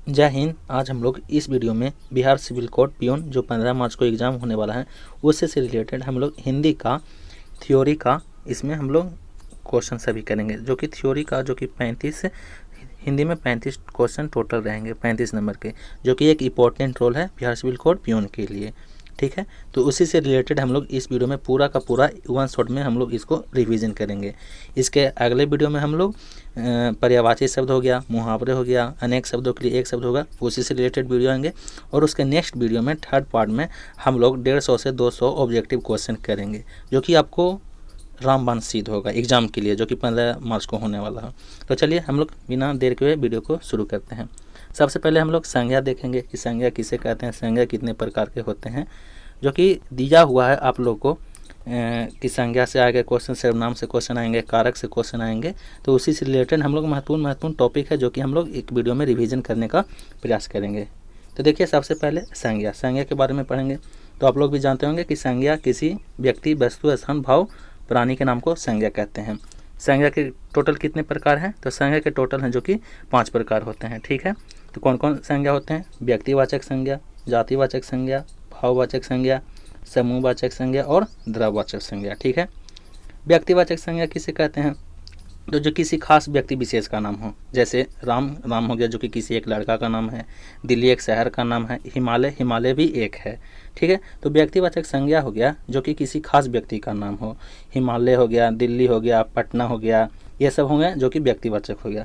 जय हिंद। आज हम लोग इस वीडियो में बिहार सिविल कोड पियोन जो 15 मार्च को एग्ज़ाम होने वाला है उससे रिलेटेड हम लोग हिंदी का थ्योरी का इसमें हम लोग क्वेश्चन सभी करेंगे, जो कि थ्योरी का जो कि 35 हिंदी में 35 क्वेश्चन टोटल रहेंगे 35 नंबर के, जो कि एक इम्पोर्टेंट रोल है बिहार सिविल कोड पियोन के लिए। ठीक है, तो उसी से रिलेटेड हम लोग इस वीडियो में पूरा का पूरा वन शॉट में हम लोग इसको रिवीजन करेंगे। इसके अगले वीडियो में हम लोग पर्यायवाची शब्द हो गया, मुहावरे हो गया, अनेक शब्दों के लिए एक शब्द होगा, उसी से रिलेटेड वीडियो आएंगे। और उसके नेक्स्ट वीडियो में थर्ड पार्ट में हम लोग 150 से 200 ऑब्जेक्टिव क्वेश्चन करेंगे, जो कि आपको रामबाण सिद्ध होगा एग्जाम के लिए, जो कि 15 मार्च को होने वाला है। तो चलिए हम लोग बिना देर के हुए वीडियो को शुरू करते हैं। सबसे पहले हम लोग संज्ञा देखेंगे कि संज्ञा किसे कहते हैं, संज्ञा कितने प्रकार के होते हैं, जो कि दिया हुआ है आप लोग को कि संज्ञा से आगे क्वेश्चन, सर्वनाम से क्वेश्चन आएंगे, कारक से क्वेश्चन आएंगे। तो उसी से रिलेटेड हम लोग महत्वपूर्ण टॉपिक है, जो कि हम लोग एक वीडियो में रिवीजन करने का प्रयास करेंगे। तो देखिए सबसे पहले संज्ञा के बारे में पढ़ेंगे। तो आप लोग भी जानते होंगे कि संज्ञा किसी व्यक्ति, वस्तु, स्थान, भाव, प्राणी के नाम को संज्ञा कहते हैं। संज्ञा के टोटल कितने प्रकार हैं? तो संज्ञा के टोटल हैं जो कि 5 प्रकार होते हैं। ठीक है, तो कौन कौन संज्ञा होते हैं? व्यक्तिवाचक संज्ञा, जातिवाचक संज्ञा, भाववाचक संज्ञा, समूहवाचक संज्ञा और द्रव्यवाचक संज्ञा। ठीक है, व्यक्तिवाचक संज्ञा किसे कहते हैं? तो जो किसी खास व्यक्ति विशेष का नाम हो, जैसे राम हो गया जो कि किसी एक लड़का का नाम है, दिल्ली एक शहर का नाम है, हिमालय भी एक है। ठीक है, तो व्यक्तिवाचक संज्ञा हो गया जो कि किसी खास व्यक्ति का नाम हो, हिमालय हो गया, दिल्ली हो गया, पटना हो गया, ये सब हो गया जो कि व्यक्तिवाचक हो गया।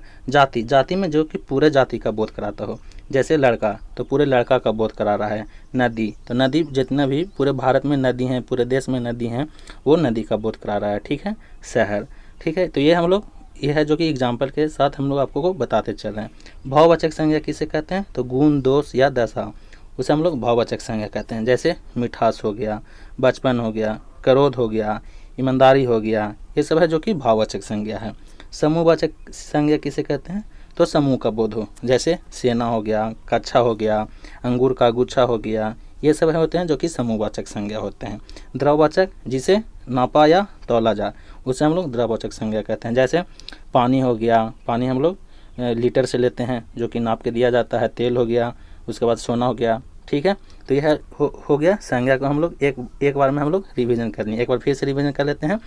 जाति में जो कि पूरे जाति का बोध कराता हो, जैसे लड़का तो पूरे लड़का का बोध करा रहा है। नदी तो नदी जितना भी पूरे भारत में नदी हैं, पूरे देश में नदी हैं, वो नदी का बोध करा रहा है। ठीक है, शहर। ठीक है, तो ये है जो कि एग्जाम्पल के साथ हम लोग आपको को बताते चल रहे हैं। भाववाचक संज्ञा किसे कहते हैं? तो गुण, दोष या दशा, उसे हम लोग भाववाचक संज्ञा कहते हैं। जैसे मिठास हो गया, बचपन हो गया, क्रोध हो गया, ईमानदारी हो गया, ये सब है जो कि भाववाचक संज्ञा है। समूहवाचक संज्ञा किसे कहते हैं? तो समूह का बोध हो, जैसे सेना हो गया, कच्छा हो गया, अंगूर का गुच्छा हो गया, ये सब होते हैं जो कि समूहवाचक संज्ञा होते हैं। द्रव्यवाचक जिसे नापा या तौला जा, उसे हम लोग द्रव्यवाचक संज्ञा कहते हैं। जैसे पानी हो गया, पानी हम लोग लीटर से लेते हैं जो कि नाप के दिया जाता है। तेल हो गया, उसके बाद सोना हो गया। ठीक है, तो यह हो गया संज्ञा को हम लोग एक बार में हम लोग रिवीजन कर लेंगे। एक बार फिर से रिवीजन कर लेते हैं,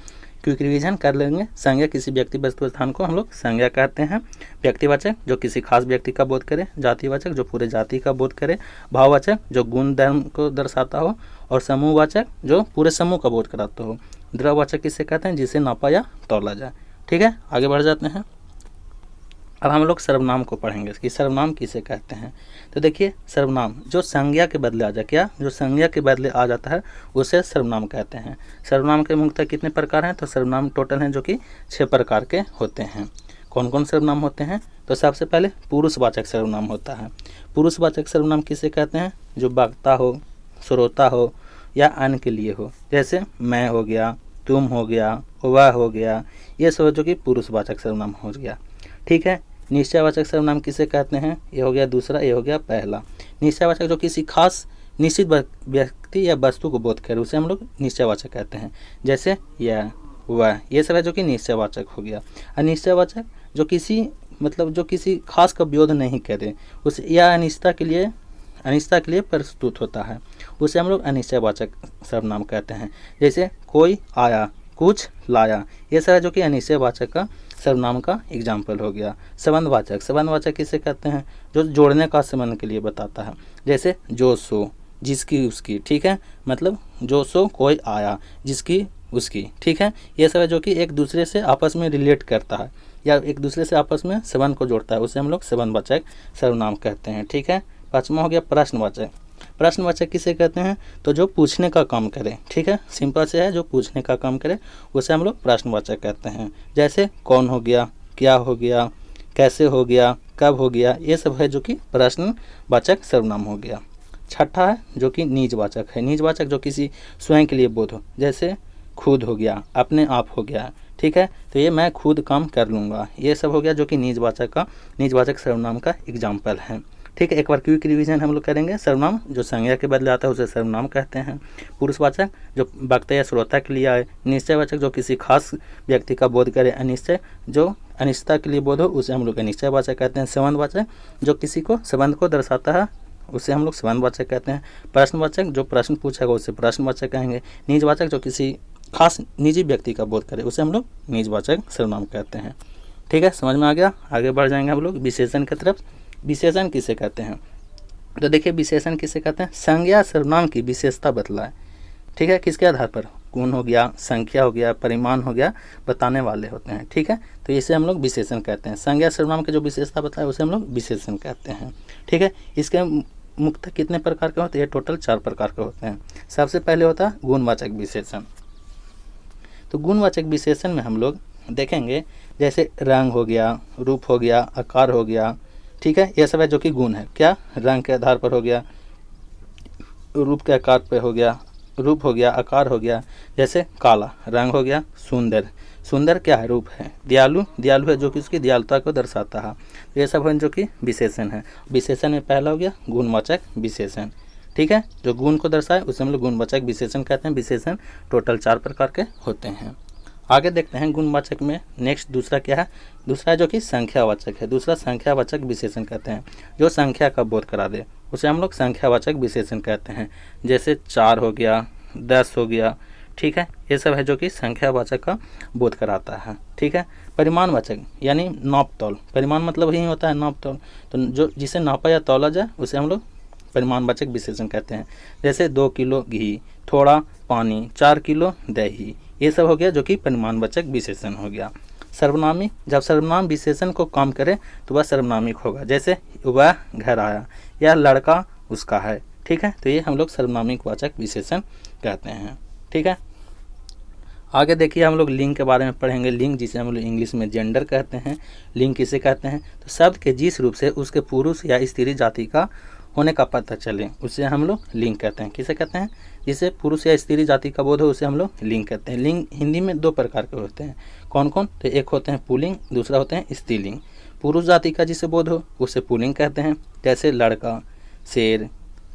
क्विक रिवीजन कर लेंगे। संज्ञा किसी व्यक्ति, वस्तु, स्थान को हम लोग संज्ञा कहते हैं। व्यक्तिवाचक जो किसी खास व्यक्ति का बोध करे, जातिवाचक जो पूरे जाति का बोध करे, भाववाचक जो गुण धर्म को दर्शाता हो, और समूहवाचक जो पूरे समूह का बोध कराता हो। द्रव्यवाचक किसे कहते हैं? जिसे नापा या तौला जाए। ठीक है, आगे बढ़ जाते हैं। अब हम लोग सर्वनाम को पढ़ेंगे कि सर्वनाम किसे कहते हैं। तो देखिए सर्वनाम जो संज्ञा के बदले आ जाए, क्या जो संज्ञा के बदले आ जाता है उसे सर्वनाम कहते हैं। सर्वनाम के मुख्यतः कितने प्रकार हैं? तो सर्वनाम टोटल हैं जो कि 6 प्रकार के होते हैं। कौन कौन सर्वनाम होते हैं? तो सबसे पहले पुरुषवाचक सर्वनाम होता है। पुरुषवाचक सर्वनाम किसे कहते हैं? जो वक्ता हो, श्रोता हो या अन्य के लिए हो, जैसे मैं हो गया, तुम हो गया, वह हो गया, ये सब जो कि पुरुषवाचक सर्वनाम हो गया। ठीक है, निश्चयवाचक सर्वनाम किसे कहते हैं? ये हो गया दूसरा, ये हो गया पहला। निश्चयवाचक जो किसी खास निश्चित व्यक्ति या वस्तु को बोध करे, उसे हम लोग निश्चयवाचक कहते हैं। जैसे यह, वह, ये सब है जो कि निश्चयवाचक हो गया। अनिश्चयवाचक जो किसी खास का विरोध नहीं करे, उसे या अनिश्चितता के लिए प्रस्तुत होता है, उसे हम लोग अनिश्चयवाचक सर्वनाम कहते हैं। जैसे कोई आया, कुछ लाया, ये सब है जो कि अनिश्चयवाचक का सर्वनाम का एग्जाम्पल हो गया। संबंधवाचक किसे कहते हैं? जो जोड़ने का संबंध के लिए बताता है। जैसे जो सो, जिसकी उसकी। ठीक है, मतलब जो सो कोई आया, जिसकी उसकी। ठीक है, ये सब है जो कि एक दूसरे से आपस में रिलेट करता है या एक दूसरे से आपस में संबंध को जोड़ता है, उसे हम लोग संबंधवाचक सर्वनाम कहते हैं। ठीक है, 5वां हो गया प्रश्नवाचक। प्रश्नवाचक किसे कहते हैं? तो जो पूछने का काम करे। ठीक है, सिंपल से है, जो पूछने का काम करे उसे हम लोग प्रश्नवाचक कहते हैं। जैसे कौन हो गया, क्या हो गया, कैसे हो गया, कब हो गया, ये सब है जो कि प्रश्नवाचक सर्वनाम हो गया। 6ठा है जो कि निजवाचक है। निजवाचक जो किसी स्वयं के लिए बोध हो, जैसे खुद हो गया, अपने आप हो गया। ठीक है, तो ये मैं खुद काम कर लूँगा, ये सब हो गया जो कि निजवाचक सर्वनाम का एग्जाम्पल है। ठीक है। एक बार क्विक रिवीजन हम लोग करेंगे। सर्वनाम जो संज्ञा के बदले आता है उसे सर्वनाम कहते हैं। पुरुषवाचक जो वक्ता या श्रोता के लिए आए। निश्चयवाचक जो किसी खास व्यक्ति का बोध करे। अनिश्चय जो अनिश्चितता के लिए बोध हो उसे हम लोग अनिश्चयवाचक कहते हैं। संबंधवाचक जो किसी को संबंध को दर्शाता है उसे हम लोग संबंधवाचक कहते हैं। प्रश्नवाचक जो प्रश्न पूछेगा उसे प्रश्नवाचक कहेंगे। निजवाचक जो किसी खास निजी व्यक्ति का बोध करे उसे हम लोग निजवाचक सर्वनाम कहते हैं। ठीक है, समझ में आ गया। आगे बढ़ जाएंगे हम लोग विशेषण की तरफ। विशेषण किसे कहते हैं? तो देखिए विशेषण किसे कहते हैं? संज्ञा सर्वनाम की विशेषता बतलाए। ठीक है, किसके आधार पर? गुण हो गया, संख्या हो गया, परिमाण हो गया, बताने वाले होते हैं। ठीक है, तो इसे हम लोग विशेषण कहते हैं। संज्ञा सर्वनाम की जो विशेषता बताए उसे हम लोग विशेषण कहते हैं। ठीक है, इसके मुख्यतः कितने प्रकार के होते हैं? टोटल 4 प्रकार के होते हैं। सबसे पहले होता है गुणवाचक विशेषण। तो गुणवाचक विशेषण में हम लोग देखेंगे जैसे रंग हो गया, रूप हो गया, आकार हो गया। ठीक है, ये सब है जो कि गुण है। क्या? रंग के आधार पर हो गया, रूप के आकार पे हो गया, रूप हो गया, आकार हो गया। जैसे काला रंग हो गया, सुंदर, सुंदर क्या है? रूप है। दयालु, दयालु है जो कि उसकी दयालुता को दर्शाता है। ये सब है जो कि विशेषण है। विशेषण में पहला हो गया गुणवाचक विशेषण। ठीक है, जो गुण को दर्शाए उसे हम लोग गुणवाचक विशेषण कहते हैं। विशेषण टोटल 4 प्रकार के होते हैं। आगे देखते हैं गुणवाचक में नेक्स्ट दूसरा क्या है? दूसरा है जो कि संख्यावाचक है। दूसरा संख्यावाचक विशेषण कहते हैं। जो संख्या का बोध करा दे उसे हम लोग संख्यावाचक विशेषण कहते हैं। जैसे 4 हो गया, 10 हो गया। ठीक है, ये सब है जो कि संख्यावाचक का बोध कराता है। ठीक है, परिमाणवाचक यानी नाप तौल। परिमाण मतलब यही होता है नाप तौल। तो जो जिसे नापा या तौला जाए उसे हम लोग परिमाणवाचक विशेषण कहते हैं। जैसे 2 किलो घी, थोड़ा पानी, 4 किलो दही। ये सब हो गया जो कि परिमाणवाचक विशेषण हो गया। सर्वनामी, जब सर्वनाम विशेषण को काम करे तो वह सर्वनामिक होगा। जैसे वह घर आया या लड़का उसका है। ठीक है, तो ये हम लोग सर्वनामिक वाचक विशेषण कहते हैं। ठीक है, आगे देखिए हम लोग लिंग के बारे में पढ़ेंगे। लिंग जिसे हम लोग इंग्लिश में जेंडर कहते हैं। लिंग किसे कहते हैं? तो शब्द के जिस रूप से उसके पुरुष या स्त्री जाति का होने का पता चले उसे हम लोग लिंग कहते हैं। किसे कहते हैं? जिसे पुरुष या स्त्री जाति का बोध हो उसे हम लोग लिंग कहते हैं। लिंग हिंदी में 2 प्रकार के होते हैं। कौन कौन? तो एक होते हैं पुल्लिंग, दूसरा होते हैं स्त्रीलिंग। पुरुष जाति का जिसे बोध हो उसे पुल्लिंग कहते हैं। जैसे लड़का, शेर,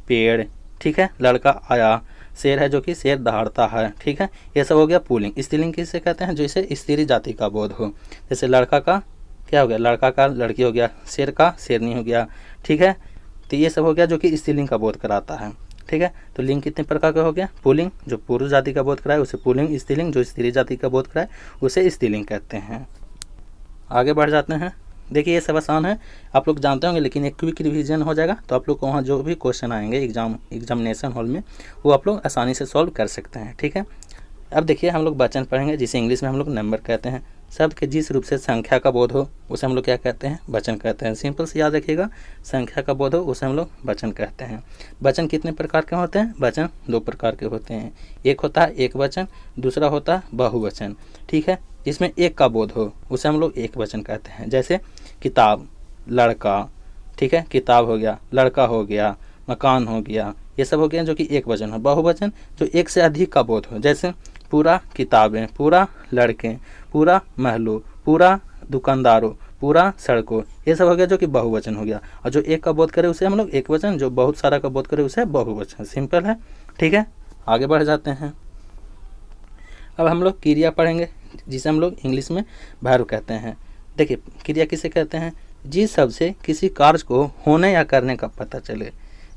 पेड़। ठीक है, लड़का आया, शेर है जो कि शेर दहाड़ता है। ठीक है, ये सब हो गया पुल्लिंग। स्त्रीलिंग किसे कहते हैं? जिसे स्त्री जाति का बोध हो। जैसे लड़का का क्या हो गया? लड़का का लड़की हो गया, शेर का शेरनी हो गया। ठीक है, तो ये सब हो गया जो कि स्त्रीलिंग का बोध कराता है। ठीक है, तो लिंग कितने प्रकार का हो गया? पुल्लिंग जो पुरुष जाति का बोध कराए उसे पुल्लिंग, स्त्रीलिंग जो स्त्री जाति का बोध कराए उसे स्त्रीलिंग कहते हैं। आगे बढ़ जाते हैं। देखिए ये सब आसान है, आप लोग जानते होंगे, लेकिन एक क्विक रिवीजन हो जाएगा तो आप लोग को वहाँ जो भी क्वेश्चन आएंगे एग्जामिनेशन हॉल में वो आप लोग आसानी से सॉल्व कर सकते हैं। ठीक है, अब देखिए हम लोग वचन पढ़ेंगे जिसे इंग्लिश में हम लोग नंबर कहते हैं। शब्द के जिस रूप से संख्या का बोध हो उसे हम लोग क्या कहते हैं? वचन कहते हैं। सिंपल से याद रखिएगा, संख्या का बोध हो उसे हम लोग वचन कहते हैं। वचन कितने प्रकार के होते हैं? वचन 2 प्रकार के होते हैं। एक होता है एक वचन, दूसरा होता है बहुवचन। ठीक है, जिसमें एक का बोध हो उसे हम लोग एक वचन कहते हैं। जैसे किताब, लड़का। ठीक है, किताब हो गया, लड़का हो गया, मकान हो गया। ये सब हो गया जो कि एक वचन हो। बहुवचन जो एक से अधिक का बोध हो। जैसे पूरा किताबें, पूरा लड़के, पूरा महलों, पूरा दुकानदारों, पूरा सड़कों। ये सब हो गया जो कि बहुवचन हो गया। और जो एक का बोध करे उसे हम लोग एक वचन, जो बहुत सारा का बोध करे उसे बहुवचन। सिंपल है। ठीक है, आगे बढ़ जाते हैं। अब हम लोग क्रिया पढ़ेंगे जिसे हम लोग इंग्लिश में वर्ब कहते हैं। देखिए क्रिया किसे कहते हैं? जिस शब्द से किसी कार्य को होने या करने का पता चले।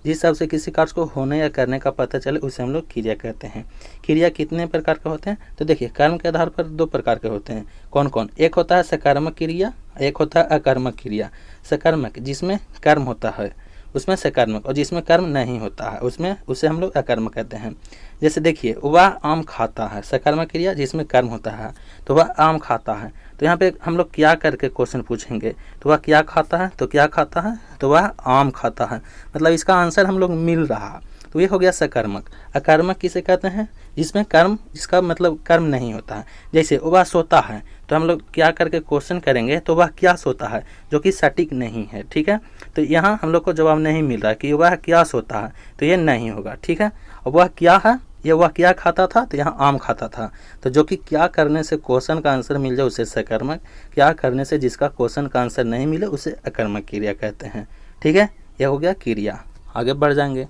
जिस शब्द से किसी कार्य को होने या करने का पता चले उसे हम लोग क्रिया कहते हैं। क्रिया कितने प्रकार के होते हैं? तो देखिए कर्म के आधार पर 2 प्रकार के होते हैं। कौन कौन? एक होता है सकर्मक क्रिया, एक होता है अकर्मक क्रिया। सकर्मक जिसमें कर्म होता है उसमें सकर्मक, और जिसमें कर्म नहीं होता है उसमें उसे हम लोग अकर्मक कहते हैं। जैसे देखिए वह आम खाता है, सकर्मक क्रिया जिसमें कर्म होता है, तो वह आम खाता है। तो यहाँ पे हम लोग क्या करके क्वेश्चन पूछेंगे, तो वह क्या खाता है, तो क्या खाता है, तो वह आम खाता है। मतलब इसका आंसर हम लोग मिल रहा है, तो ये हो गया सकर्मक। अकर्मक किसे कहते हैं? जिसमें कर्म, जिसका मतलब कर्म नहीं होता है। जैसे वह सोता है, तो हम लोग क्या करके क्वेश्चन करेंगे, तो वह क्या सोता है, जो कि सटीक नहीं है। ठीक है, तो यहाँ हम लोग को जवाब नहीं मिल रहा है कि वह क्या सोता है, तो ये नहीं होगा। ठीक है, और वह क्या है, ये वह क्या खाता था, तो यहाँ आम खाता था। तो जो कि क्या करने से क्वेश्चन का आंसर मिल जाए उसे सकर्मक, क्या करने से जिसका क्वेश्चन का आंसर नहीं मिले उसे अकर्मक क्रिया कहते हैं। ठीक है, यह हो गया क्रिया। आगे बढ़ जाएंगे।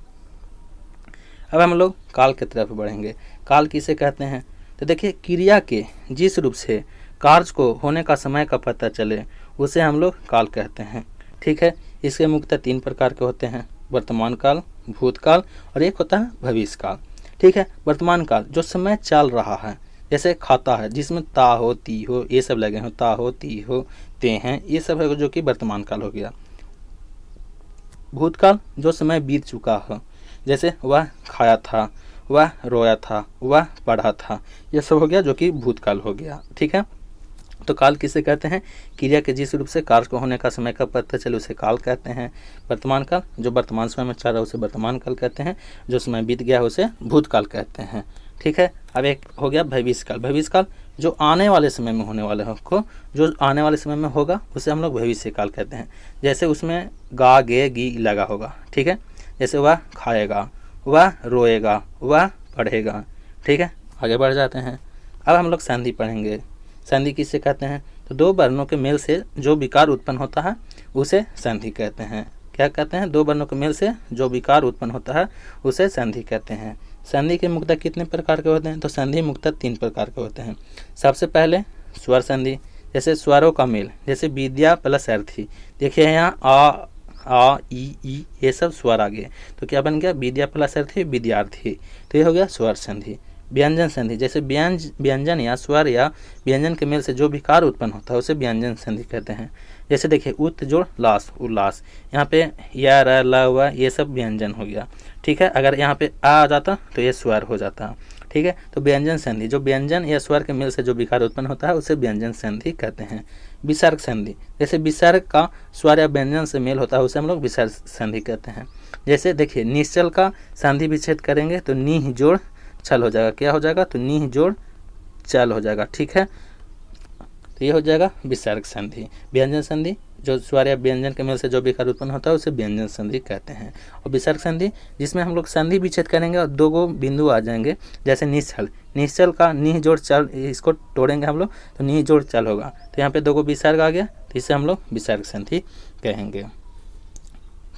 अब हम लोग काल की तरफ बढ़ेंगे। काल किसे कहते हैं? तो देखिए, क्रिया के जिस रूप से कार्य को होने का समय का पता चले उसे हम लोग काल कहते हैं। ठीक है, इसके मुख्यतः 3 प्रकार के होते हैं, वर्तमान काल, भूतकाल और एक होता है भविष्य काल। ठीक है, वर्तमान काल जो समय चल रहा है, जैसे खाता है जिसमें ता हो, ती हो, ये सब लगे हो, ता हो, ती हो, ते हैं, ये सब है जो कि वर्तमान काल हो गया। भूतकाल जो समय बीत चुका हो, जैसे वह खाया था, वह रोया था, वह पढ़ा था, यह सब हो गया जो कि भूतकाल हो गया। ठीक है, तो काल किसे कहते हैं? क्रिया के जिस रूप से कार्य को होने का समय का पता चले उसे काल कहते हैं। वर्तमान काल जो वर्तमान समय में चल रहा है उसे वर्तमान काल कहते हैं, जो समय बीत गया है उसे भूतकाल कहते हैं। ठीक है, अब एक हो गया भविष्य काल। भविष्य काल जो आने वाले समय में होने वाले को, जो आने वाले समय में होगा उसे हम लोग भविष्य काल कहते हैं। जैसे उसमें गा, गे, गी लगा होगा। ठीक है, जैसे वह खाएगा, वह रोएगा, वह पढ़ेगा। ठीक है, आगे बढ़ जाते हैं। अब हम लोग संधि पढ़ेंगे। संधि किसे कहते हैं? तो 2 वर्णों के मेल से जो विकार उत्पन्न होता है उसे संधि कहते हैं। क्या कहते हैं? 2 वर्णों के मेल से जो विकार उत्पन्न होता है उसे संधि कहते हैं। संधि के मुख्यतः कितने प्रकार के होते हैं? तो संधि मुख्यतः 3 प्रकार के होते हैं। सबसे पहले स्वर संधि, जैसे स्वरों का मेल, जैसे विद्या प्लस अर्थी। देखिए यहाँ आ, ई, ये सब स्वर आ गए, तो क्या बन गया? विद्या प्लस अर्थी, विद्यार्थी। तो ये हो गया स्वर संधि। व्यंजन संधि, जैसे व्यंजन या स्वर या व्यंजन के मेल से जो विकार उत्पन्न होता है उसे व्यंजन संधि कहते हैं। जैसे देखिए उत जोड़ लास, उल्लास, यहाँ पे या, र, ल, व ये सब व्यंजन हो गया। ठीक है, अगर यहाँ पे आ जाता तो ये स्वर हो जाता। ठीक है, तो व्यंजन संधि जो व्यंजन या स्वर के मेल से जो विकार उत्पन्न होता है उसे व्यंजन संधि कहते हैं। विसर्ग संधि, जैसे विसर्ग का स्वर या व्यंजन से मेल होता है उसे हम लोग विसर्ग संधि कहते हैं। जैसे देखिए निश्चल का संधि विच्छेद करेंगे तो नी जोड़ चल हो जाएगा। क्या हो जाएगा? तो नी जोड़ चल हो जाएगा। ठीक है, तो ये हो जाएगा विसर्ग संधि। व्यंजन संधि जो स्वर या व्यंजन के मेल से जो विकार उत्पन्न होता है उसे व्यंजन संधि कहते हैं। और विसर्ग संधि जिसमें हम लोग संधि विच्छेद करेंगे और 2 बिंदु आ जाएंगे, जैसे निश्चल, निश्चल का नी जोड़ चल, इसको तोड़ेंगे हम लोग तो नी जोड़ चल होगा, तो यहाँ पे 2 विसर्ग आ गया, तो इसे हम लोग विसर्ग संधि कहेंगे।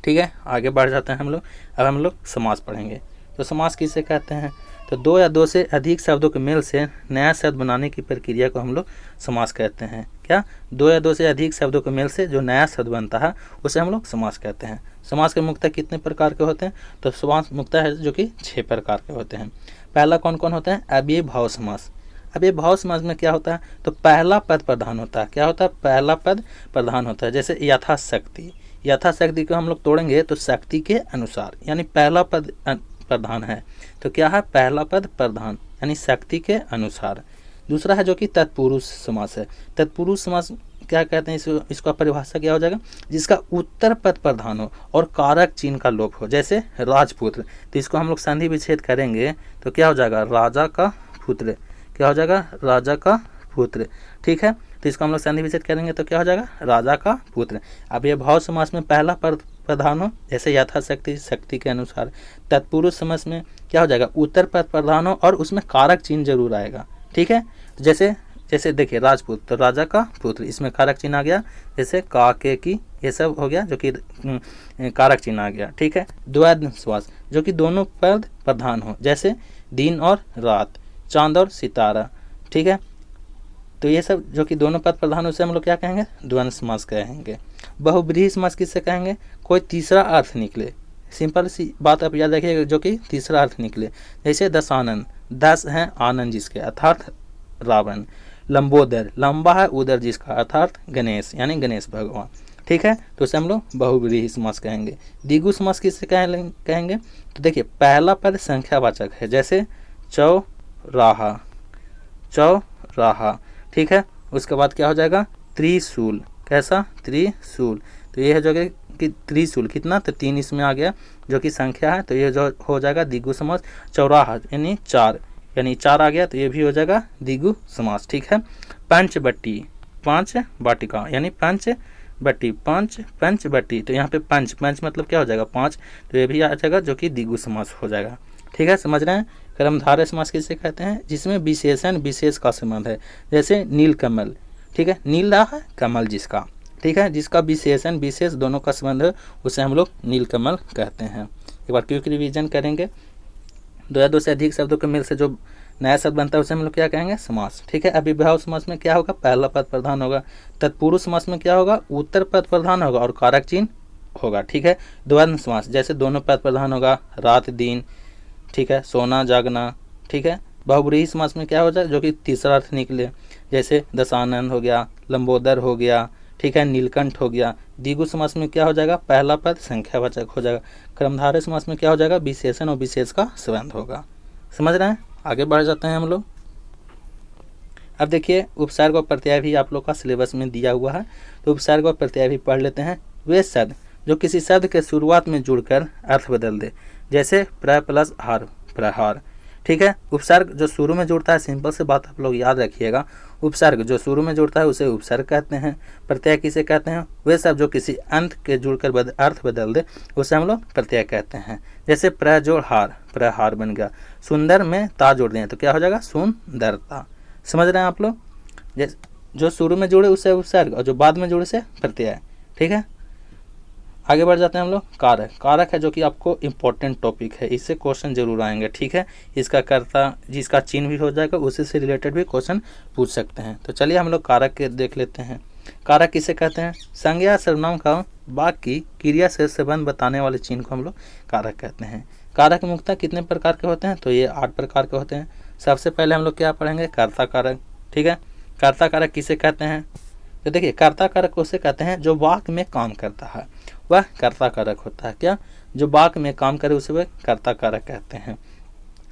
ठीक है, आगे बढ़ जाते हैं हम लोग। अब हम लोग समास पढ़ेंगे। तो समास किसे कहते हैं? तो 2 या 2 से अधिक शब्दों के मेल से नया शब्द बनाने की प्रक्रिया को हम लोग समास कहते हैं। क्या? 2 या 2 से अधिक शब्दों के मेल से जो नया शब्द बनता है उसे हम लोग समास कहते हैं। समास के मुख्यतः कितने प्रकार के होते हैं? तो समास मुख्यतः है जो कि 6 प्रकार के होते हैं। पहला कौन कौन होता है? अव्ययी भाव समास। अव्ययी भाव समास में क्या होता है? तो पहला पद प्रधान होता है। क्या होता है? पहला पद प्रधान होता है। जैसे यथाशक्ति, यथाशक्ति को हम लोग तोड़ेंगे तो शक्ति के अनुसार, यानी पहला पद प्रधान है, तो क्या है? पहला पद प्रधान यानी शक्ति के अनुसार। दूसरा है जो कि तत्पुरुष समास है। तत्पुरुष समास क्या कहते हैं? इसका परिभाषा क्या हो जाएगा? जिसका उत्तर पद प्रधान हो और कारक चिन्ह का लोप हो, जैसे राजपुत्र, तो इसको हम लोग संधि विच्छेद करेंगे तो क्या हो जाएगा? राजा का पुत्र। क्या हो जाएगा? राजा का पुत्र। ठीक है, तो इसको हम लोग संधि विच्छेद करेंगे तो क्या हो जाएगा? राजा का पुत्र। अब ये भाव समास में पहला पद प्रधान हो, जैसे यथाशक्ति, शक्ति के अनुसार। तत्पुरुष समास में क्या हो जाएगा? उत्तर पद प्रधान हो और उसमें कारक चिन्ह जरूर आएगा। ठीक है, जैसे जैसे देखिए राजपुत्र, तो राजा का पुत्र, इसमें कारक चिन्ह आ गया, जैसे का, के, की, ये सब हो गया जो कि कारक चिन्ह आ गया। ठीक है, द्वैध समास जो कि दोनों पद प्रधान हो, जैसे दिन और रात, चांद और सितारा। ठीक है, तो ये सब जो कि दोनों पद प्रधान उसे हम लोग क्या कहेंगे? द्वंद्व समास कहेंगे। बहुब्रीहि समास किससे कहेंगे? कोई तीसरा अर्थ निकले, सिंपल सी बात आप याद रखिएगा, जो कि तीसरा अर्थ निकले। जैसे दशानन, 10 हैं आनंद जिसके, अर्थात रावण। लंबोदर, लंबा है उदर जिसका, अर्थात गणेश यानी गणेश भगवान। ठीक है, तो उसे हम लोग बहुब्रीहि समास कहेंगे। द्विगु समास किससे कहेंगे? तो देखिए पहला पद संख्यावाचक है, जैसे चौराहा, चौराहा। ठीक है, उसके बाद क्या हो जाएगा? त्रिशूल। कैसा? त्रिशूल। तो ये है जो कि त्रिशूल कितना? तो 3 इसमें आ गया जो कि संख्या है, तो ये जो हो जाएगा द्विगु समास। चौराहा यानी 4, यानी 4 आ गया, तो ये भी हो जाएगा द्विगु समास। ठीक है, पंचबट्टी, 5 वाटिका यानी पंचबट्टी, पंचबट्टी, तो यहाँ पे पंच मतलब क्या हो जाएगा? 5, तो ये भी आ जाएगा जो कि द्विगु समास हो जाएगा। ठीक है, समझ रहे हैं? कर्मधारय समास किसे कहते हैं? जिसमें विशेषण विशेष का संबंध है, जैसे नीलकमल। ठीक है, नीला है कमल जिसका, ठीक है, जिसका विशेषण विशेष दोनों का संबंध है उसे हम लोग नीलकमल कहते हैं। एक बार क्विक रिवीजन करेंगे। दो या दो से अधिक शब्दों के मेल से जो नया शब्द बनता है उसे हम लोग क्या कहेंगे, समास। ठीक है, अभिभाव समास में क्या होगा, पहला पद प्रधान होगा। तत्पुरुष समास में क्या होगा, उत्तर पद प्रधान होगा और कारक चिन्ह होगा। ठीक है, द्वंद्व समास जैसे दोनों पद प्रधान होगा, रात दिन, ठीक है, सोना जागना। ठीक है, बहुब्रीहि समास में क्या हो जाए, जो कि तीसरा अर्थ निकले, जैसे दशानंद हो गया, लंबोदर हो गया, ठीक है, नीलकंठ हो गया। द्विगु समास में क्या हो जाएगा, पहला पद संख्यावाचक हो जाएगा। क्रमधारय समास में क्या हो जाएगा, विशेषण और विशेष का संबंध होगा। समझ रहे हैं, आगे बढ़ जाते हैं हम लोग। अब देखिए उपसर्ग और प्रत्यय भी आप लोग का सिलेबस में दिया हुआ है, तो उपसर्ग और प्रत्यय भी पढ़ लेते हैं। वे शब्द जो किसी शब्द के शुरुआत में जुड़कर अर्थ बदल दे, जैसे प्र प्लस हार, प्रहार। ठीक है, उपसर्ग जो शुरू में जुड़ता है, सिंपल से बात आप लोग याद रखिएगा, उपसर्ग जो शुरू में जुड़ता है उसे उपसर्ग कहते हैं। प्रत्यय किसे कहते हैं, वे शब्द जो किसी अंत के जुड़कर अर्थ बदल दे उसे हम लोग प्रत्यय कहते हैं। जैसे प्र जोड़ हार, प्रहार बन गया। सुंदर में ता जोड़ दें तो क्या हो जाएगा, सुंदरता। समझ रहे हैं आप लोग, जैसे जो शुरू में जुड़े उसे उपसर्ग और जो बाद में जुड़े से प्रत्यय। ठीक है, आगे बढ़ जाते हैं हम लोग। कारक, कारक है जो कि आपको इम्पोर्टेंट टॉपिक है, इससे क्वेश्चन जरूर आएंगे। ठीक है, इसका कर्ता जिसका चिन्ह भी हो जाएगा उसी से रिलेटेड भी क्वेश्चन पूछ सकते हैं। तो चलिए हम लोग कारक के देख लेते हैं। कारक किसे कहते हैं, संज्ञा सर्वनाम का वाक्य की क्रिया से संबंध बताने वाले चिन्ह को हम लोग कारक कहते हैं। कारक मुख्यतः कितने प्रकार के होते हैं, तो ये 8 प्रकार के होते हैं। सबसे पहले हम लोग क्या पढ़ेंगे, कर्ता कारक। ठीक है, कर्ता कारक किसे कहते हैं, तो देखिए कर्ता कारक उसे कहते हैं जो वाक्य में काम करता है, वह कर्ता कारक होता है। क्या, जो वाक्य में काम करे उसे वह कर्ता कारक कहते हैं।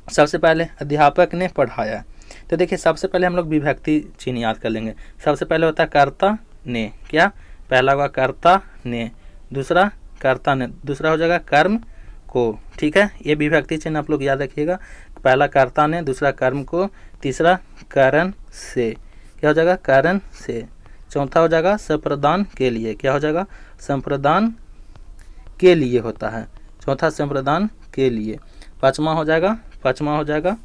सबसे पहले अध्यापक ने पढ़ाया, तो देखिए सबसे पहले हम लोग विभक्ति चिन्ह याद कर लेंगे। सबसे पहले होता है कर्ता ने, क्या, पहला हुआ कर्ता ने, दूसरा कर्ता ने, दूसरा हो जाएगा कर्म को। ठीक है, ये विभक्ति चिन्ह आप लोग याद रखिएगा, पहला कर्ता ने, दूसरा कर्म को, तीसरा कारण से, क्या हो जाएगा, कारण से। चौथा हो जाएगा संप्रदान के लिए, क्या हो जाएगा, संप्रदान के लिए होता है, चौथा संप्रदान के लिए। पांचवा हो जाएगा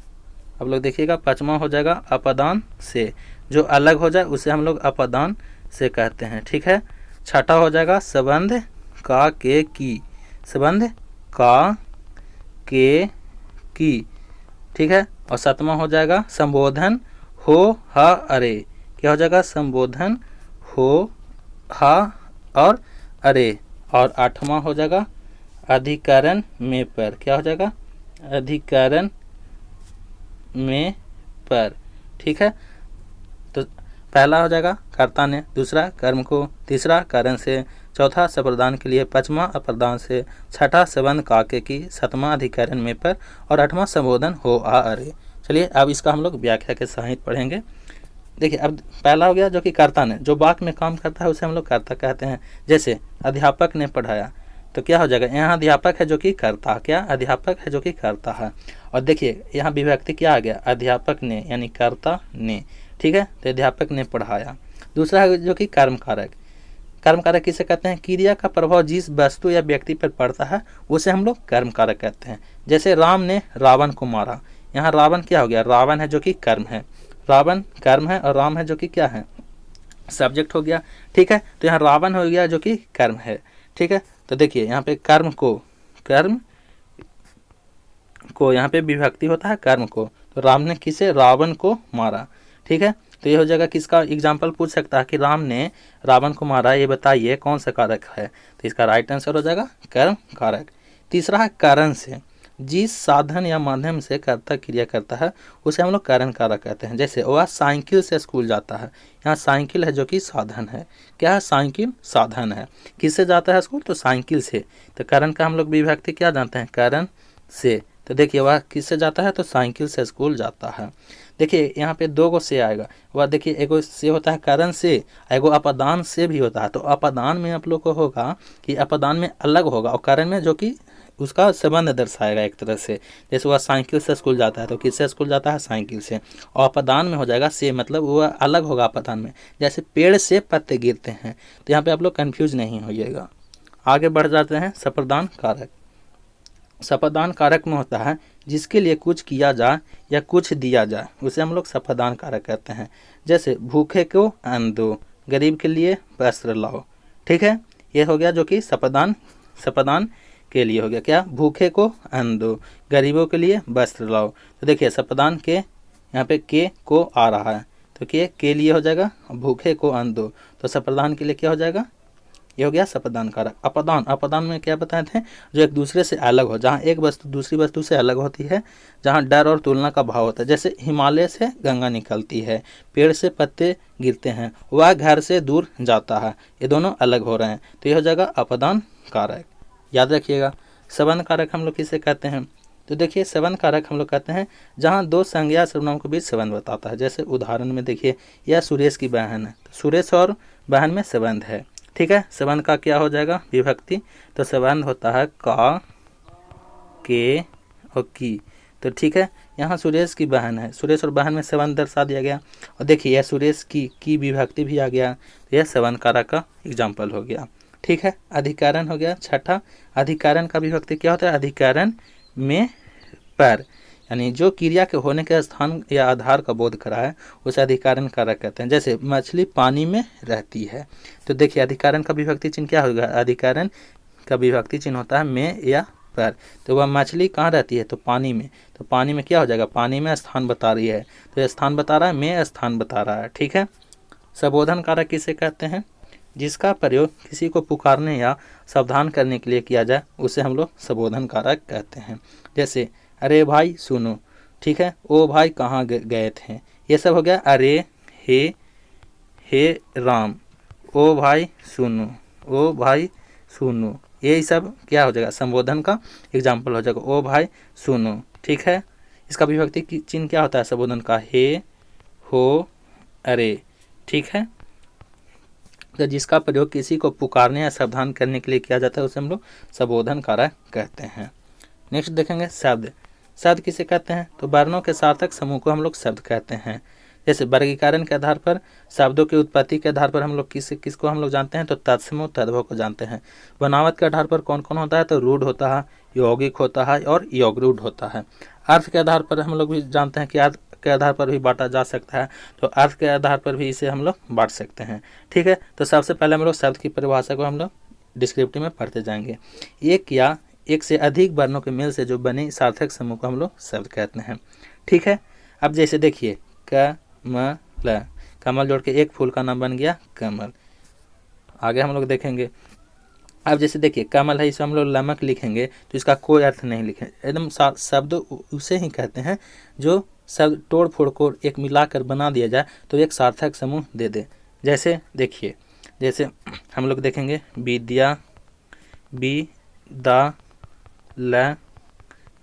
अब लोग देखिएगा, पांचवा हो जाएगा अपदान से, जो अलग हो जाए उसे हम लोग अपदान से कहते हैं। ठीक है, छठा हो जाएगा संबंध का के की, संबंध का के की। ठीक है, और सातवां हो जाएगा संबोधन हो हा अरे, क्या हो जाएगा, संबोधन हो हा और अरे। और आठवां हो जाएगा अधिकरण में पर, क्या हो जाएगा, अधिकरण में पर। ठीक है, तो पहला हो जाएगा कर्ता ने, दूसरा कर्म को, तीसरा कारण से, चौथा संप्रदान के लिए, पांचवा अप्रदान से, छठा संबंध काके की, सातवां अधिकरण में पर और आठवां संबोधन हो आ अरे। चलिए अब इसका हम लोग व्याख्या के सहित पढ़ेंगे। देखिए अब पहला हो गया जो कि कर्ता ने, जो वाक्य में काम करता है उसे हम लोग कर्ता कहते हैं। जैसे अध्यापक ने पढ़ाया, तो क्या हो जाएगा, यहाँ अध्यापक है जो कि कर्ता, क्या, अध्यापक है जो कि कर्ता है। और देखिए यहाँ विभक्ति क्या आ गया, अध्यापक ने यानी कर्ता ने। ठीक है, तो अध्यापक ने पढ़ाया। दूसरा है जो कि कर्म कारक, कर्म कारक किसे कहते हैं, क्रिया का प्रभाव जिस वस्तु या व्यक्ति पर पड़ता है उसे हम लोग कर्म कारक कहते हैं। जैसे राम ने रावण को मारा, यहाँ रावण क्या हो गया, रावण है जो कि कर्म है, रावण कर्म है और राम है जो कि क्या है, सब्जेक्ट हो गया। ठीक है, तो यहाँ रावण हो गया जो कि कर्म है। ठीक है, तो देखिए यहाँ पे कर्म को यहाँ पे विभक्ति होता है कर्म को, तो राम ने किसे, रावण को मारा। ठीक है, तो ये हो जाएगा किसका एग्जाम्पल पूछ सकता है कि राम ने रावण को मारा, ये बताइए कौन सा कारक है, तो इसका राइट आंसर हो जाएगा कर्म कारक। तीसरा है कारण से, जिस साधन या माध्यम से कर्ता क्रिया करता है उसे हम लोग कारण कारक कहते हैं। जैसे वह साइकिल से स्कूल जाता है, यहाँ साइकिल है जो कि साधन है, क्या है, साइकिल साधन है। किससे जाता है स्कूल, तो साइकिल से, तो कारण का हम लोग विभक्ति क्या जानते हैं, कारण से। तो देखिए वह किससे जाता है, तो साइकिल से स्कूल जाता है। देखिए यहाँ पे 2 गो से आएगा, वह देखिए एगो से होता है कारण से, एगो अपदान से भी होता है। तो अपदान में आप लोग को होगा कि अपदान में अलग होगा और कारण में जो कि उसका संबंध दर्शाएगा एक तरह से। जैसे वह साइकिल से स्कूल जाता है, तो किससे स्कूल जाता है, साइकिल से। और अपदान में हो जाएगा से, मतलब वह अलग होगा अपदान में, जैसे पेड़ से पत्ते गिरते हैं। तो यहाँ पे आप लोग कन्फ्यूज नहीं होइएगा। आगे बढ़ जाते हैं संप्रदान कारक। संप्रदान कारक में होता है जिसके लिए कुछ किया जाए या कुछ दिया जाए उसे हम लोग संप्रदान कारक कहते हैं। जैसे भूखे को अन्न दो, गरीब के लिए वस्त्र लाओ। ठीक है। ये हो गया जो कि सपादान के लिए हो गया। क्या? भूखे को अन्न दो, गरीबों के लिए वस्त्र लाओ। तो देखिए सपादान के यहाँ पे के को आ रहा है, तो के लिए हो जाएगा, भूखे को अन्न दो, तो सपादान के लिए क्या हो जाएगा? ये हो गया सपादान कारक। अपादान में क्या बताए थे? जो एक दूसरे से अलग हो, जहाँ एक वस्तु दूसरी वस्तु से अलग होती है, जहाँ डर और तुलना का भाव होता है। जैसे हिमालय से गंगा निकलती है, पेड़ से पत्ते गिरते हैं, वह घर से दूर जाता है, ये दोनों अलग हो रहे हैं, तो ये हो जाएगा अपादान कारक। याद रखिएगा। संबंध कारक हम लोग किसे कहते हैं? तो देखिए संबंध कारक हम लोग कहते हैं जहाँ दो संज्ञा सर्वनाम के बीच संबंध बताता है। जैसे उदाहरण में देखिए, यह सुरेश की बहन है, तो सुरेश और बहन में संबंध है। ठीक है। संबंध का क्या हो जाएगा? विभक्ति। तो संबंध होता है का, के और की। तो ठीक है, यहाँ सुरेश की बहन है, सुरेश और बहन में संबंध दर्शा दिया गया। और देखिए यह सुरेश की विभक्ति भी आ गया, तो यह संबंध कारक का एग्जाम्पल हो गया। ठीक है। अधिकरण हो गया छठा। अधिकरण का विभक्ति क्या होता है? अधिकरण में पर, यानी जो क्रिया के होने के स्थान या आधार का बोध करा है उसे अधिकरण कारक कहते हैं। जैसे मछली पानी में रहती है, तो देखिए अधिकरण का विभक्ति चिन्ह क्या होगा? अधिकरण का विभक्ति चिन्ह होता है में या पर। तो वह मछली कहाँ रहती है? तो पानी में। तो पानी में क्या हो जाएगा? पानी में स्थान बता रही है, तो यह स्थान बता रहा है, में स्थान बता रहा है। ठीक है। संबोधन कारक किसे कहते हैं? जिसका प्रयोग किसी को पुकारने या सावधान करने के लिए किया जाए उसे हम लोग संबोधन कारक कहते हैं। जैसे अरे भाई सुनो, ठीक है, ओ भाई कहाँ गए थे, ये सब हो गया अरे, हे राम, ओ भाई सुनो, ओ भाई सुनो, ये सब क्या हो जाएगा? संबोधन का एग्जाम्पल हो जाएगा, ओ भाई सुनो। ठीक है। इसका विभक्ति चिन्ह क्या होता है संबोधन का? हे, हो, अरे। ठीक है। तो जिसका प्रयोग किसी को पुकारने या सावधान करने के लिए किया जाता है उसे हम लोग संबोधन कारक कहते हैं। नेक्स्ट देखेंगे शब्द। शब्द किसे कहते हैं? तो वर्णों के सार्थक समूह को हम लोग शब्द कहते हैं। जैसे वर्गीकरण के आधार पर, शब्दों की उत्पत्ति के आधार पर हम लोग किसको हम लोग जानते हैं? तो तत्समूह तद्भव को जानते हैं। बनावट के आधार पर कौन कौन होता है? तो रूढ़ होता है, यौगिक होता है और योगरूढ़ होता है। अर्थ के आधार पर हम लोग भी जानते हैं कि अर्थ के आधार पर भी बांटा जा सकता है, तो अर्थ के आधार पर भी इसे हम लोग बांट सकते हैं। ठीक है। तो सबसे पहले हम लोग शब्द की परिभाषा को हम लोग डिस्क्रिप्टिव में पढ़ते जाएंगे। एक या एक से अधिक वर्णों के मेल से जो बने सार्थक समूह को हम लोग शब्द कहते हैं। ठीक है। अब जैसे देखिए कमल, कमल जोड़ के एक फूल का नाम बन गया कमल। आगे हम लोग देखेंगे। अब जैसे देखिए कमल है, इसे हम लोग लमक लिखेंगे तो इसका कोई अर्थ नहीं लिखेंगे, एकदम शब्द उसे ही कहते हैं जो शब्द तोड़ फोड़ को एक मिलाकर बना दिया जाए तो एक सार्थक समूह दे दे। जैसे देखिए, जैसे हम लोग देखेंगे विद्या, बी दा ल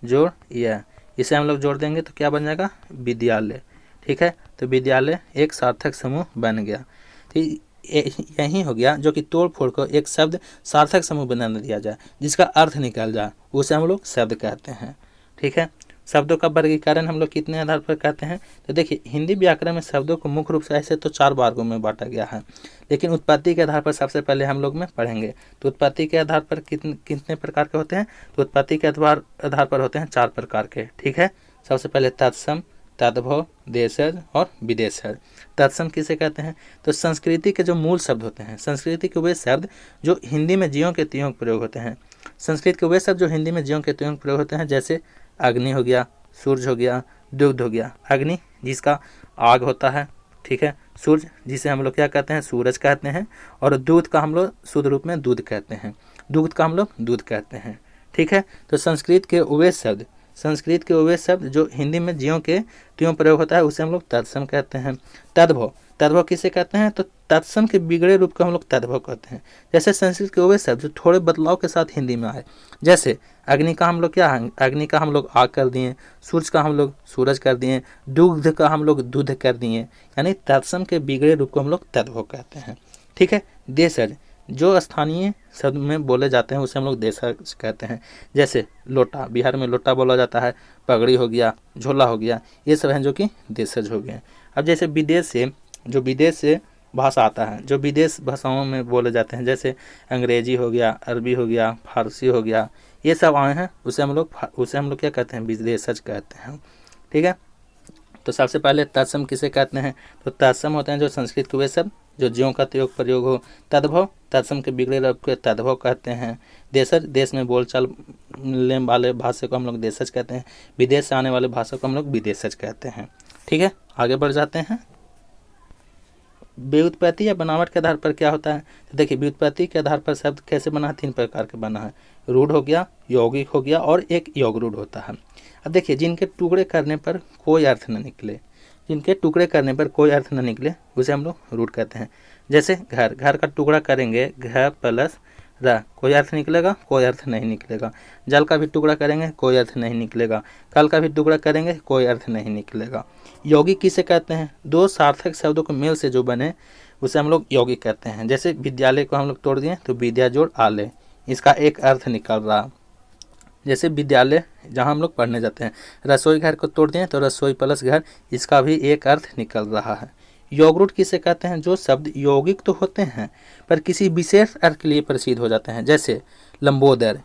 जोड़ या, इसे हम लोग जोड़ देंगे तो क्या बन जाएगा? विद्यालय। ठीक है। तो विद्यालय एक सार्थक समूह बन गया। तो यही हो गया जो कि तोड़ फोड़ को एक शब्द सार्थक समूह बना दिया जाए जिसका अर्थ निकल जाए, उसे हम लोग शब्द कहते हैं। ठीक है। शब्दों का वर्गीकरण हम लोग कितने आधार पर कहते हैं? तो देखिए हिंदी व्याकरण में शब्दों को मुख्य रूप से ऐसे तो 4 वर्गों में बांटा गया है, लेकिन उत्पत्ति के आधार पर सबसे पहले हम लोग में पढ़ेंगे। तो उत्पत्ति के आधार पर कितने प्रकार के होते हैं? तो उत्पत्ति के आधार पर होते हैं 4 प्रकार के। ठीक है। सबसे पहले तत्सम, तद्भव, देशज और विदेशज। तत्सम किसे कहते हैं? तो संस्कृति के जो मूल शब्द होते हैं, संस्कृति के वे शब्द जो हिंदी में ज्यों के त्यों प्रयोग होते हैं, संस्कृत के वे शब्द जो हिंदी में ज्यों के त्यों प्रयोग होते हैं। जैसे अग्नि हो गया, सूरज हो गया, दुग्ध हो गया। अग्नि जिसका आग होता है, ठीक है, सूरज जिसे हम लोग क्या कहते हैं? सूरज कहते हैं, और दूध का हम लोग शुद्ध रूप में दूध कहते हैं, दुग्ध का हम लोग दूध कहते हैं। ठीक है। तो संस्कृत के वे शब्द जो हिंदी में ज्यों के त्यों प्रयोग होता है उसे हम लोग तत्सम कहते हैं। तद्भव किसे कहते हैं? तो तत्सम के बिगड़े रूप को हम लोग तद्भव कहते हैं। जैसे संस्कृत के वे शब्द जो थोड़े बदलाव के साथ हिंदी में आए, जैसे अग्नि का हम लोग क्या है? अग्नि का हम लोग आग कर दिए, सूरज का हम लोग सूरज कर दिए, दुग्ध का हम लोग दूध कर दिए, यानी तत्सम के बिगड़े रूप को हम लोग तद्भव कहते हैं। ठीक है। देशज जो स्थानीय शब्द में बोले जाते हैं उसे हम लोग देशज कहते हैं। जैसे लोटा, बिहार में लोटा बोला जाता है, पगड़ी हो गया, झोला हो गया, ये सब हैं जो कि देशज हो गए। अब जैसे विदेश से भाषा आता है, जो विदेश भाषाओं में बोले जाते हैं, जैसे अंग्रेजी हो गया, अरबी हो गया, फारसी हो गया, ये सब आए हैं, उसे हम लोग क्या कहते हैं? विदेशज कहते हैं। ठीक है। तो सबसे पहले तत्सम किसे कहते हैं? तो तत्सम होते हैं जो संस्कृत के वे शब्द जो ज्यों का प्रयोग प्रयोग हो। तद्भव, तत्सम के बिगड़े रूप के तद्भव कहते हैं। देशज, देश में बोलचाल लेने वाले भाषा को हम लोग देशज कहते हैं। विदेश से आने वाले भाषा को हम लोग विदेशज कहते हैं। ठीक है, आगे बढ़ जाते हैं। व्युत्पत्ति या बनावट के आधार पर क्या होता है, तो देखिए व्युत्पत्ति के आधार पर शब्द कैसे बना है, 3 प्रकार के बना है। रूढ़ हो गया, यौगिक हो गया और एक योग रूढ़ होता है। अब देखिए जिनके टुकड़े करने पर कोई अर्थ न निकले, जिनके टुकड़े करने पर कोई अर्थ न निकले उसे हम लोग रूढ़ कहते हैं। जैसे घर, घर का टुकड़ा करेंगे घ प्लस र, कोई अर्थ निकलेगा, कोई अर्थ नहीं निकलेगा। जल का भी टुकड़ा करेंगे कोई अर्थ नहीं निकलेगा। कल का भी टुकड़ा करेंगे कोई अर्थ नहीं निकलेगा। यौगिक किसे कहते हैं, 2 सार्थक शब्दों के मेल से जो बने उसे हम लोग यौगिक कहते हैं। जैसे विद्यालय को हम लोग तोड़ दिए तो विद्या जोड़ आलय, इसका एक अर्थ निकल रहा। जैसे विद्यालय जहाँ हम लोग पढ़ने जाते हैं, रसोई घर को तोड़ दिए तो रसोई प्लस घर, इसका भी एक अर्थ निकल रहा है। यौगरूढ़ किसे कहते हैं, जो शब्द यौगिक तो होते हैं पर किसी विशेष अर्थ के लिए प्रसिद्ध हो जाते हैं। जैसे लंबोदर,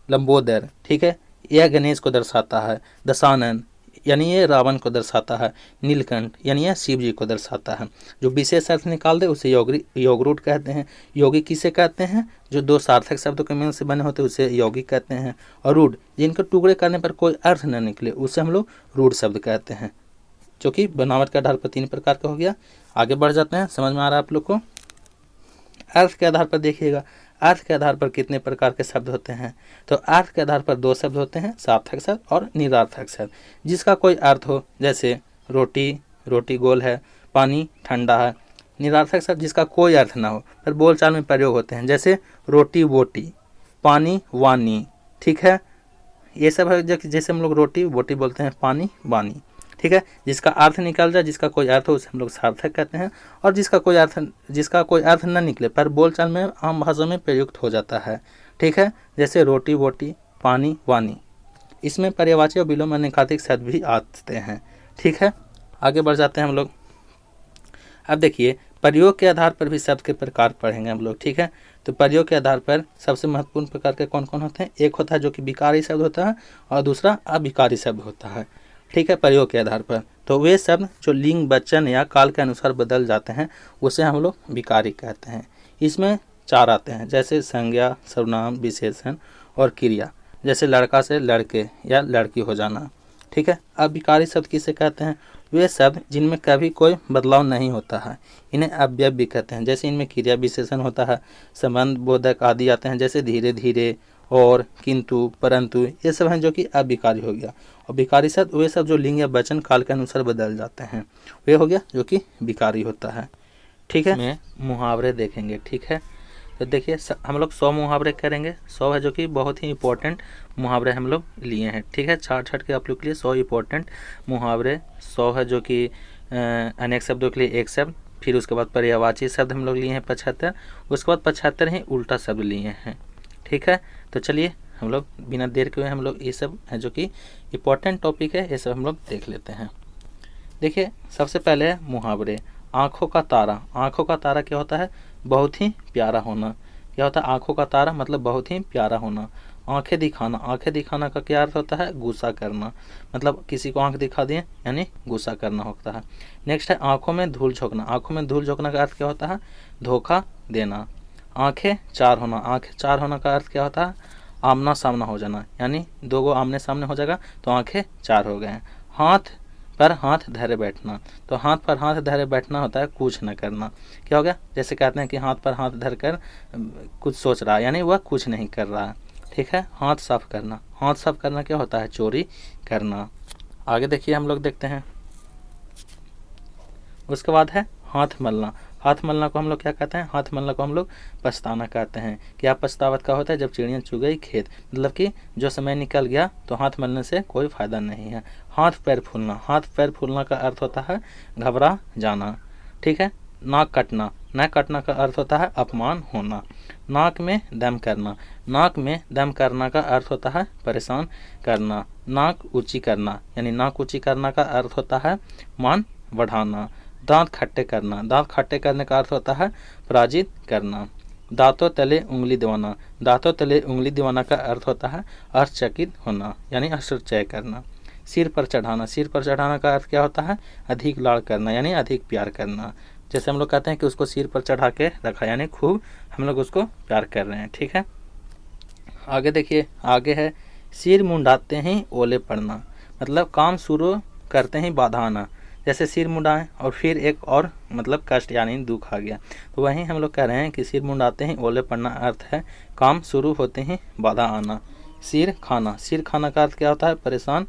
लंबोदर, ठीक है, यह गणेश को दर्शाता है। दशानन यानी ये रावण को दर्शाता है। नीलकंठ यानी यह शिव जी को दर्शाता है। जो विशेष अर्थ निकाल दे उसे यौगरूढ़ कहते हैं। यौगिक किसे कहते हैं, जो 2 सार्थक शब्दों के मेल से बने होते हैं उसे यौगिक कहते हैं। और रूढ़, जिनके टुकड़े करने पर कोई अर्थ न निकले उसे हम लोग रूढ़ शब्द कहते हैं। जो कि बनावट के आधार पर 3 प्रकार का हो गया। आगे बढ़ जाते हैं, समझ में आ रहा है आप लोग को। अर्थ के आधार पर देखिएगा, अर्थ के आधार पर कितने प्रकार के शब्द होते हैं, तो अर्थ के आधार पर 2 शब्द होते हैं, सार्थक शब्द और निरार्थक शब्द। जिसका कोई अर्थ हो, जैसे रोटी, रोटी गोल है, पानी ठंडा है। निरार्थक शब्द जिसका कोई अर्थ ना हो पर बोलचाल में प्रयोग होते हैं, जैसे रोटी बोटी, पानी वानी, ठीक है, ये सब है। जैसे हम लोग रोटी बोटी बोलते हैं, पानी वानी, ठीक है। जिसका अर्थ निकल जाए, जिसका कोई अर्थ हो उसे हम लोग सार्थक कहते हैं। और जिसका कोई अर्थ न निकले पर बोलचाल में आम भाषा में प्रयुक्त हो जाता है, ठीक है। जैसे रोटी बोटी, पानी वानी, इसमें पर्यायवाची और विलोम अनुनासिक शब्द भी आते हैं, ठीक है। आगे बढ़ जाते हैं हम लोग। अब देखिए प्रयोग के आधार पर भी शब्द के प्रकार पढ़ेंगे हम लोग, ठीक है। तो प्रयोग के आधार पर सबसे महत्वपूर्ण प्रकार के कौन कौन होते हैं, एक होता है जो कि विकारी शब्द होता है और दूसरा अविकारी शब्द होता है, ठीक है। प्रयोग के आधार पर तो वे शब्द जो लिंग वचन या काल के अनुसार बदल जाते हैं उसे हम लोग विकारी कहते हैं। इसमें 4 आते हैं, जैसे संज्ञा, सर्वनाम, विशेषण और क्रिया। जैसे लड़का से लड़के या लड़की हो जाना, ठीक है। अब विकारी शब्द किसे कहते हैं, वे शब्द जिनमें कभी कोई बदलाव नहीं होता है, इन्हें अव्यय भी कहते हैं। जैसे इनमें क्रिया विशेषण होता है, संबंध बोधक आदि आते हैं, जैसे धीरे धीरे और किंतु परंतु, ये सब हैं जो कि अविकारी हो गया। और विकारी शब्द वे सब जो लिंग या वचन काल के अनुसार बदल जाते हैं, वे हो गया जो कि विकारी होता है, ठीक है। में मुहावरे देखेंगे, ठीक है। तो देखिए हम लोग 100 मुहावरे करेंगे। 100 है जो कि बहुत ही इंपॉर्टेंट मुहावरे हम लोग लिए हैं, ठीक है। छाट के आप लोग के लिए 100 इंपॉर्टेंट मुहावरे। 100 है जो कि अनेक शब्दों के लिए एक शब्द, फिर उसके बाद पर्यायवाची शब्द हम लोग लिए हैं 75, उसके बाद 75 ही उल्टा शब्द लिए हैं, ठीक है। तो चलिए हम लोग बिना देर के हुए हम लोग ये सब है जो कि इम्पोर्टेंट टॉपिक है, ये सब हम लोग देख लेते हैं। देखिए सबसे पहले है मुहावरे। आँखों का तारा, आँखों का तारा क्या होता है, बहुत ही प्यारा होना। क्या होता है आँखों का तारा, मतलब बहुत ही प्यारा होना। आंखें दिखाना, आंखें दिखाना का क्या अर्थ होता है, गुस्सा करना, मतलब किसी को आंख दिखा दिए यानी गुस्सा करना होता है। नेक्स्ट है आंखों में धूल झोंकना, आंखों में धूल झोंकना का अर्थ क्या होता है, धोखा देना। आंखें चार होना, आंखें चार होना का अर्थ क्या होता है, आमना सामना हो जाना, यानी 2 गो आमने सामने हो जाएगा तो आंखें 4 हो गए हैं। हाथ पर हाथ धरे बैठना, तो हाथ पर हाथ धरे बैठना होता है कुछ न करना। क्या हो गया, जैसे कहते हैं कि हाथ पर हाथ धर कर कुछ सोच रहा है, यानी वह कुछ नहीं कर रहा है, ठीक है। हाथ साफ करना, हाथ साफ करना क्या होता है, चोरी करना। आगे देखिए हम लोग देखते हैं, उसके बाद है हाथ मलना। हाथ मलना को हम लोग क्या कहते हैं, हाथ मलना को हम लोग पछताना कहते हैं। क्या पछतावत का होता है, जब चिड़िया चुग गई खेत, मतलब कि जो समय निकल गया तो हाथ मलने से कोई फायदा नहीं है। हाथ पैर फूलना, हाथ पैर फूलना का अर्थ होता है घबरा जाना, ठीक है। नाक कटना, नाक कटना का अर्थ होता है अपमान होना। नाक में दम करना, नाक में दम करना का अर्थ होता है परेशान करना। नाक ऊंची करना, यानी नाक ऊंची करना का अर्थ होता है मान बढ़ाना। दांत खट्टे करना, दांत खट्टे करने का अर्थ होता है पराजित करना। दांतों तले उंगली दबाना, दांतों तले उंगली दबाना का अर्थ होता है आश्चर्यचकित होना, यानी आश्चर्य करना। सिर पर चढ़ाना, सिर पर चढ़ाना का अर्थ क्या होता है, अधिक लाड़ करना, यानी अधिक प्यार करना। जैसे हम लोग कहते हैं कि उसको सिर पर चढ़ा के रखा, यानी खूब हम लोग उसको प्यार कर रहे हैं। ठीक है, आगे देखिए, आगे है सिर मुंडाते ही ओले पड़ना, मतलब काम शुरू करते ही बाधा आना। जैसे सिर मुंडाएं और फिर एक और मतलब कष्ट यानी दुख आ गया, तो वहीं हम लोग कह रहे हैं कि सिर मुंडाते ही ओले पड़ना अर्थ है काम शुरू होते ही बाधा आना। सिर खाना, सिर खाना का अर्थ क्या होता है? परेशान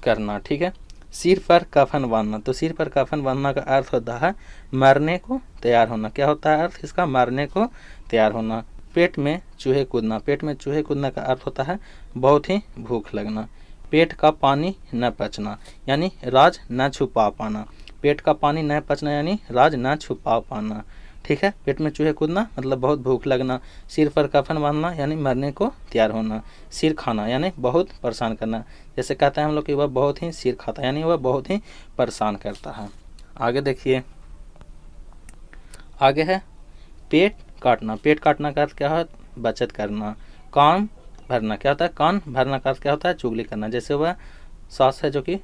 करना। ठीक है, सिर पर कफन बांधना, तो सिर पर कफन बांधना का अर्थ होता है मरने को तैयार होना। क्या होता है अर्थ इसका? मरने को तैयार होना। पेट में चूहे कूदना, पेट में चूहे कूदना का अर्थ होता है बहुत ही भूख लगना। पेट का पानी न पचना, यानी राज न छुपा पाना। पेट का पानी न पचना यानी राज न छुपा पाना। ठीक है, पेट में चूहे कूदना मतलब बहुत भूख लगना। सिर पर कफन बांधना यानी मरने को तैयार होना। सिर खाना यानी बहुत परेशान करना। जैसे कहते हैं हम लोग कि वह बहुत ही सिर खाता, यानी वह बहुत ही परेशान करता है। आगे देखिए, आगे है पेट काटना। पेट काटना का अर्थ क्या है? बचत करना। कान भरना, क्या होता है? कान भरना का अर्थ क्या होता है? चुगली करना। जैसे वह सास है जो कि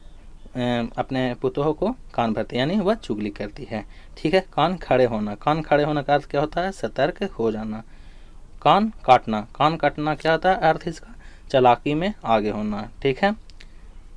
अपने पुतोह को कान भरती है, यानी वह चुगली करती है। ठीक है, कान खड़े होना। कान खड़े होना का अर्थ क्या होता है? सतर्क हो जाना। कान काटना, कान काटना क्या होता है अर्थ इसका? चालाकी में आगे होना। ठीक है,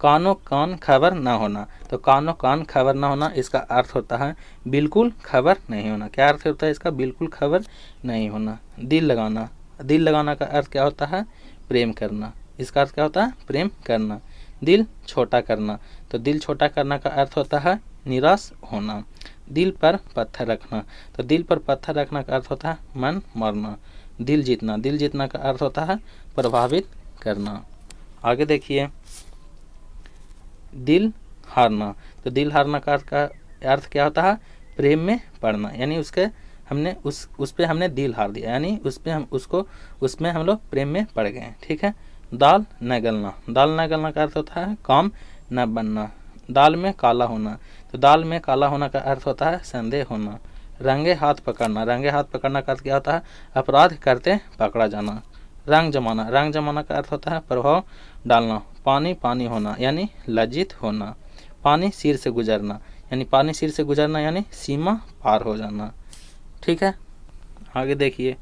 कानों कान खबर ना होना, तो कानों कान खबर ना होना इसका अर्थ होता है बिल्कुल खबर नहीं होना। क्या अर्थ होता है इसका? बिल्कुल खबर नहीं होना। दिल लगाना, दिल लगाना का अर्थ क्या होता है? प्रेम करना। इसका अर्थ क्या होता है? प्रेम करना। दिल छोटा करना, तो दिल छोटा करना का अर्थ होता है निराश होना। दिल पर पत्थर रखना, तो दिल पर पत्थर रखना का अर्थ होता है मन मारना। दिल जीतना, दिल जीतना का अर्थ होता है प्रभावित करना। आगे देखिए, दिल हारना, तो दिल हारना का अर्थ क्या होता है? प्रेम में पड़ना, यानी उसके हमने उस पे हमने दिल हार दिया, यानी उस पे हम उसको उसमें हम लोग प्रेम में पड़ गए। ठीक है, दाल न गलना, दाल न गलना का अर्थ होता है काम न बनना। दाल में काला होना, तो दाल में काला होना का अर्थ होता है संदेह होना। रंगे हाथ पकड़ना, रंगे हाथ पकड़ना का अर्थ क्या होता है? अपराध करते पकड़ा जाना। रंग जमाना, रंग जमाना का अर्थ होता है प्रभाव डालना। पानी पानी होना यानी लज्जित होना। पानी सिर से गुजरना, यानी पानी सिर से गुजरना यानी सीमा पार हो जाना। ठीक है, आगे देखिए,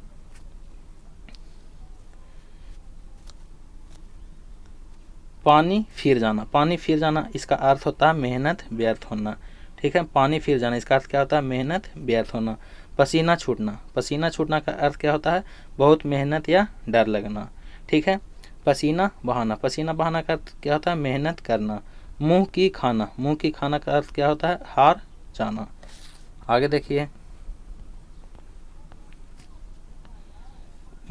पानी फिर जाना। पानी फिर जाना इसका अर्थ होता है मेहनत व्यर्थ होना। ठीक है, पानी फिर जाना इसका अर्थ क्या होता है? मेहनत व्यर्थ होना। पसीना छूटना, पसीना छूटना का अर्थ क्या होता है? बहुत मेहनत या डर लगना। ठीक है, पसीना बहाना, पसीना बहाना का अर्थ क्या होता है? मेहनत करना। मुंह की खाना, मुंह की खाना का अर्थ क्या होता है? हार जाना। आगे देखिए,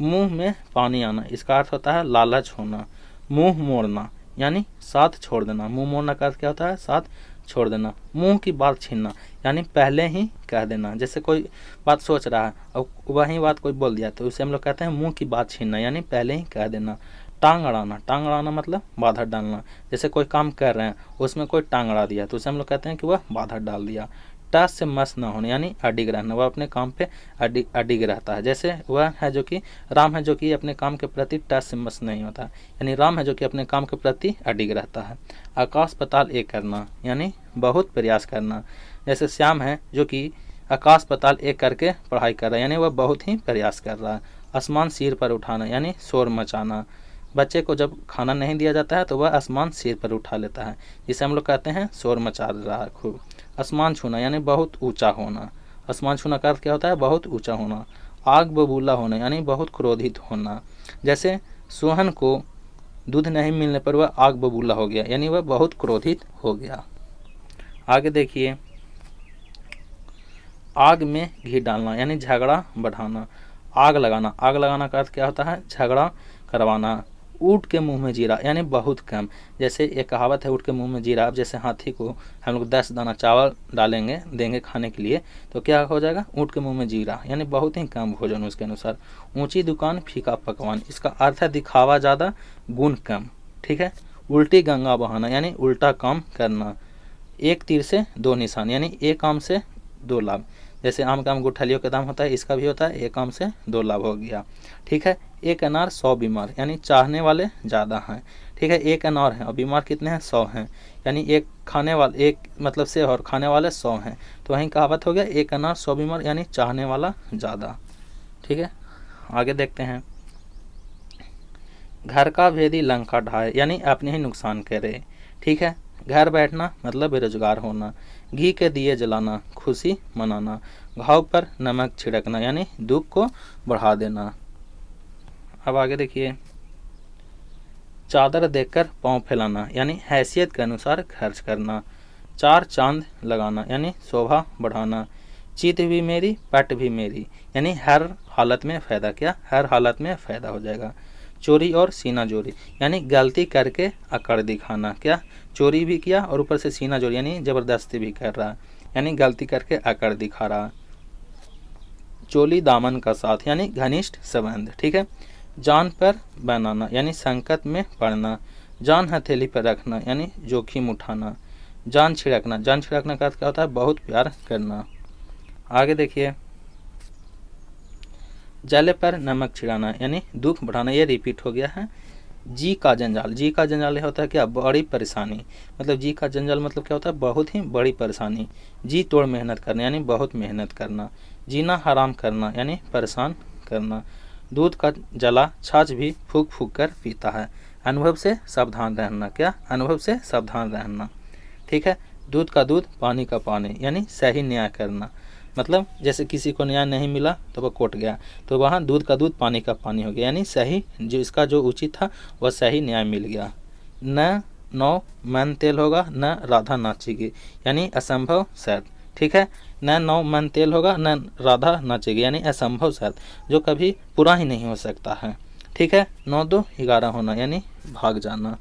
मुंह में पानी आना इसका अर्थ होता है लालच होना। मुंह मोड़ना यानी साथ छोड़ देना। मुंह मोड़ना का अर्थ क्या होता है? साथ छोड़ देना। मुंह की बात छीनना यानी पहले ही कह देना। जैसे कोई बात सोच रहा है और वही बात कोई बोल दिया, तो उसे हम लोग कहते हैं मुंह की बात छीनना, यानी पहले ही कह देना। टांग अड़ाना, टांग अड़ाना मतलब बाधा डालना। जैसे कोई काम कर रहे हैं उसमें कोई टांग अड़ा दिया, तो उसे हम लोग कहते हैं कि वह बाधा डाल दिया। टस से मस न होना यानी अडिग रहना, वह अपने काम पे अडिग रहता है। जैसे वह है जो कि राम है जो कि अपने काम के प्रति टस से मस नहीं होता, यानी राम है जो कि अपने काम के प्रति अडिग रहता है। आकाश पाताल एक करना यानी बहुत प्रयास करना। जैसे श्याम है जो कि आकाश पाताल एक करके पढ़ाई कर रहा है, यानी वह बहुत ही प्रयास कर रहा है। आसमान सिर पर उठाना यानी शोर मचाना। बच्चे को जब खाना नहीं दिया जाता है तो वह आसमान सिर पर उठा लेता है, जिसे हम लोग कहते हैं शोर मचा रहा है खूब। आसमान छूना यानी बहुत ऊंचा होना। आसमान छूना का अर्थ क्या होता है? बहुत ऊंचा होना। आग बबूला होना यानी बहुत क्रोधित होना। जैसे सोहन को दूध नहीं मिलने पर वह आग बबूला हो गया, यानी वह बहुत क्रोधित हो गया। आगे देखिए, आग में घी डालना यानी झगड़ा बढ़ाना। आग लगाना, आग लगाना का अर्थ क्या होता है? झगड़ा करवाना। ऊँट के मुंह में जीरा यानी बहुत कम। जैसे एक कहावत है ऊँट के मुंह में जीरा। अब जैसे हाथी को हम लोग 10 दाना चावल डालेंगे देंगे खाने के लिए, तो क्या हो जाएगा? ऊँट के मुंह में जीरा, यानी बहुत ही कम भोजन उसके अनुसार। ऊंची दुकान फीका पकवान, इसका अर्थ है दिखावा ज़्यादा गुण कम। ठीक है, उल्टी गंगा बहाना यानी उल्टा काम करना। एक तीर से दो निशान यानी एक काम से दो लाभ। जैसे आम का आम गुठलियों का दाम होता है, इसका भी होता है एक आम से दो लाभ हो गया। ठीक है, एक अनार 100 बीमार यानी चाहने वाले ज़्यादा हैं। ठीक है, एक अनार है और बीमार कितने हैं, 100 हैं, यानी एक खाने वाले, एक मतलब से और खाने वाले 100 हैं, तो वहीं कहावत हो गया एक अनार 100 बीमार, यानी चाहने वाला ज़्यादा। ठीक है, आगे देखते हैं। घर का भेदी लंका ढाए, यानी अपने ही नुकसान करे। ठीक है, घर बैठना मतलब बेरोजगार होना, घी के दिए जलाना, खुशी मनाना, घाव पर नमक छिड़कना, यानी दुख को बढ़ा देना। अब आगे देखिए, चादर देखकर पाँव फैलाना, यानी हैसियत के अनुसार खर्च करना, चार चांद लगाना, यानी शोभा बढ़ाना, चित भी मेरी पट भी मेरी, यानी हर हालत में फ़ायदा, क्या हर हालत में फ़ायदा हो जाएगा, चोरी और सीना जोरी, यानी गलती करके अकड़ दिखाना, क्या चोरी भी किया और ऊपर से सीना जोरी, यानी ज़बरदस्ती भी कर रहा, यानी गलती करके अकड़ दिखा रहा, चोली दामन का साथ, यानी घनिष्ठ संबंध। ठीक है, जान पर बनाना, यानी संकट में पड़ना, जान हथेली पर रखना, यानी जोखिम उठाना, जान छिड़कना, जान छिड़कना का अर्थ क्या होता है, बहुत प्यार करना। आगे देखिए, जले पर नमक छिड़ाना, यानी दुख बढ़ाना, ये रिपीट हो गया है। जी का जंजाल, जी का जंजाल होता है क्या, बड़ी परेशानी, मतलब जी का जंजाल मतलब क्या होता है, बहुत ही बड़ी परेशानी, जी तोड़ मेहनत करना, यानी बहुत मेहनत करना, जीना हराम करना, यानी परेशान करना, दूध का जला छाछ भी फूक फूक कर पीता है, अनुभव से सावधान रहना, क्या अनुभव से सावधान रहना। ठीक है, दूध का दूध पानी का पानी, यानी सही न्याय करना, मतलब जैसे किसी को न्याय नहीं मिला तो वह कोर्ट गया, तो वहाँ दूध का दूध पानी का पानी हो गया, यानी सही जो इसका जो उचित था वह सही न्याय मिल गया। न नौ मन तेल होगा न राधा नाचेगी, यानी असंभव शर्त। ठीक है, न 9 मन तेल होगा न राधा नाचेगी, यानी असंभव शर्त जो कभी पूरा ही नहीं हो सकता है। ठीक है, 9 2 11 होना, यानी भाग जाना।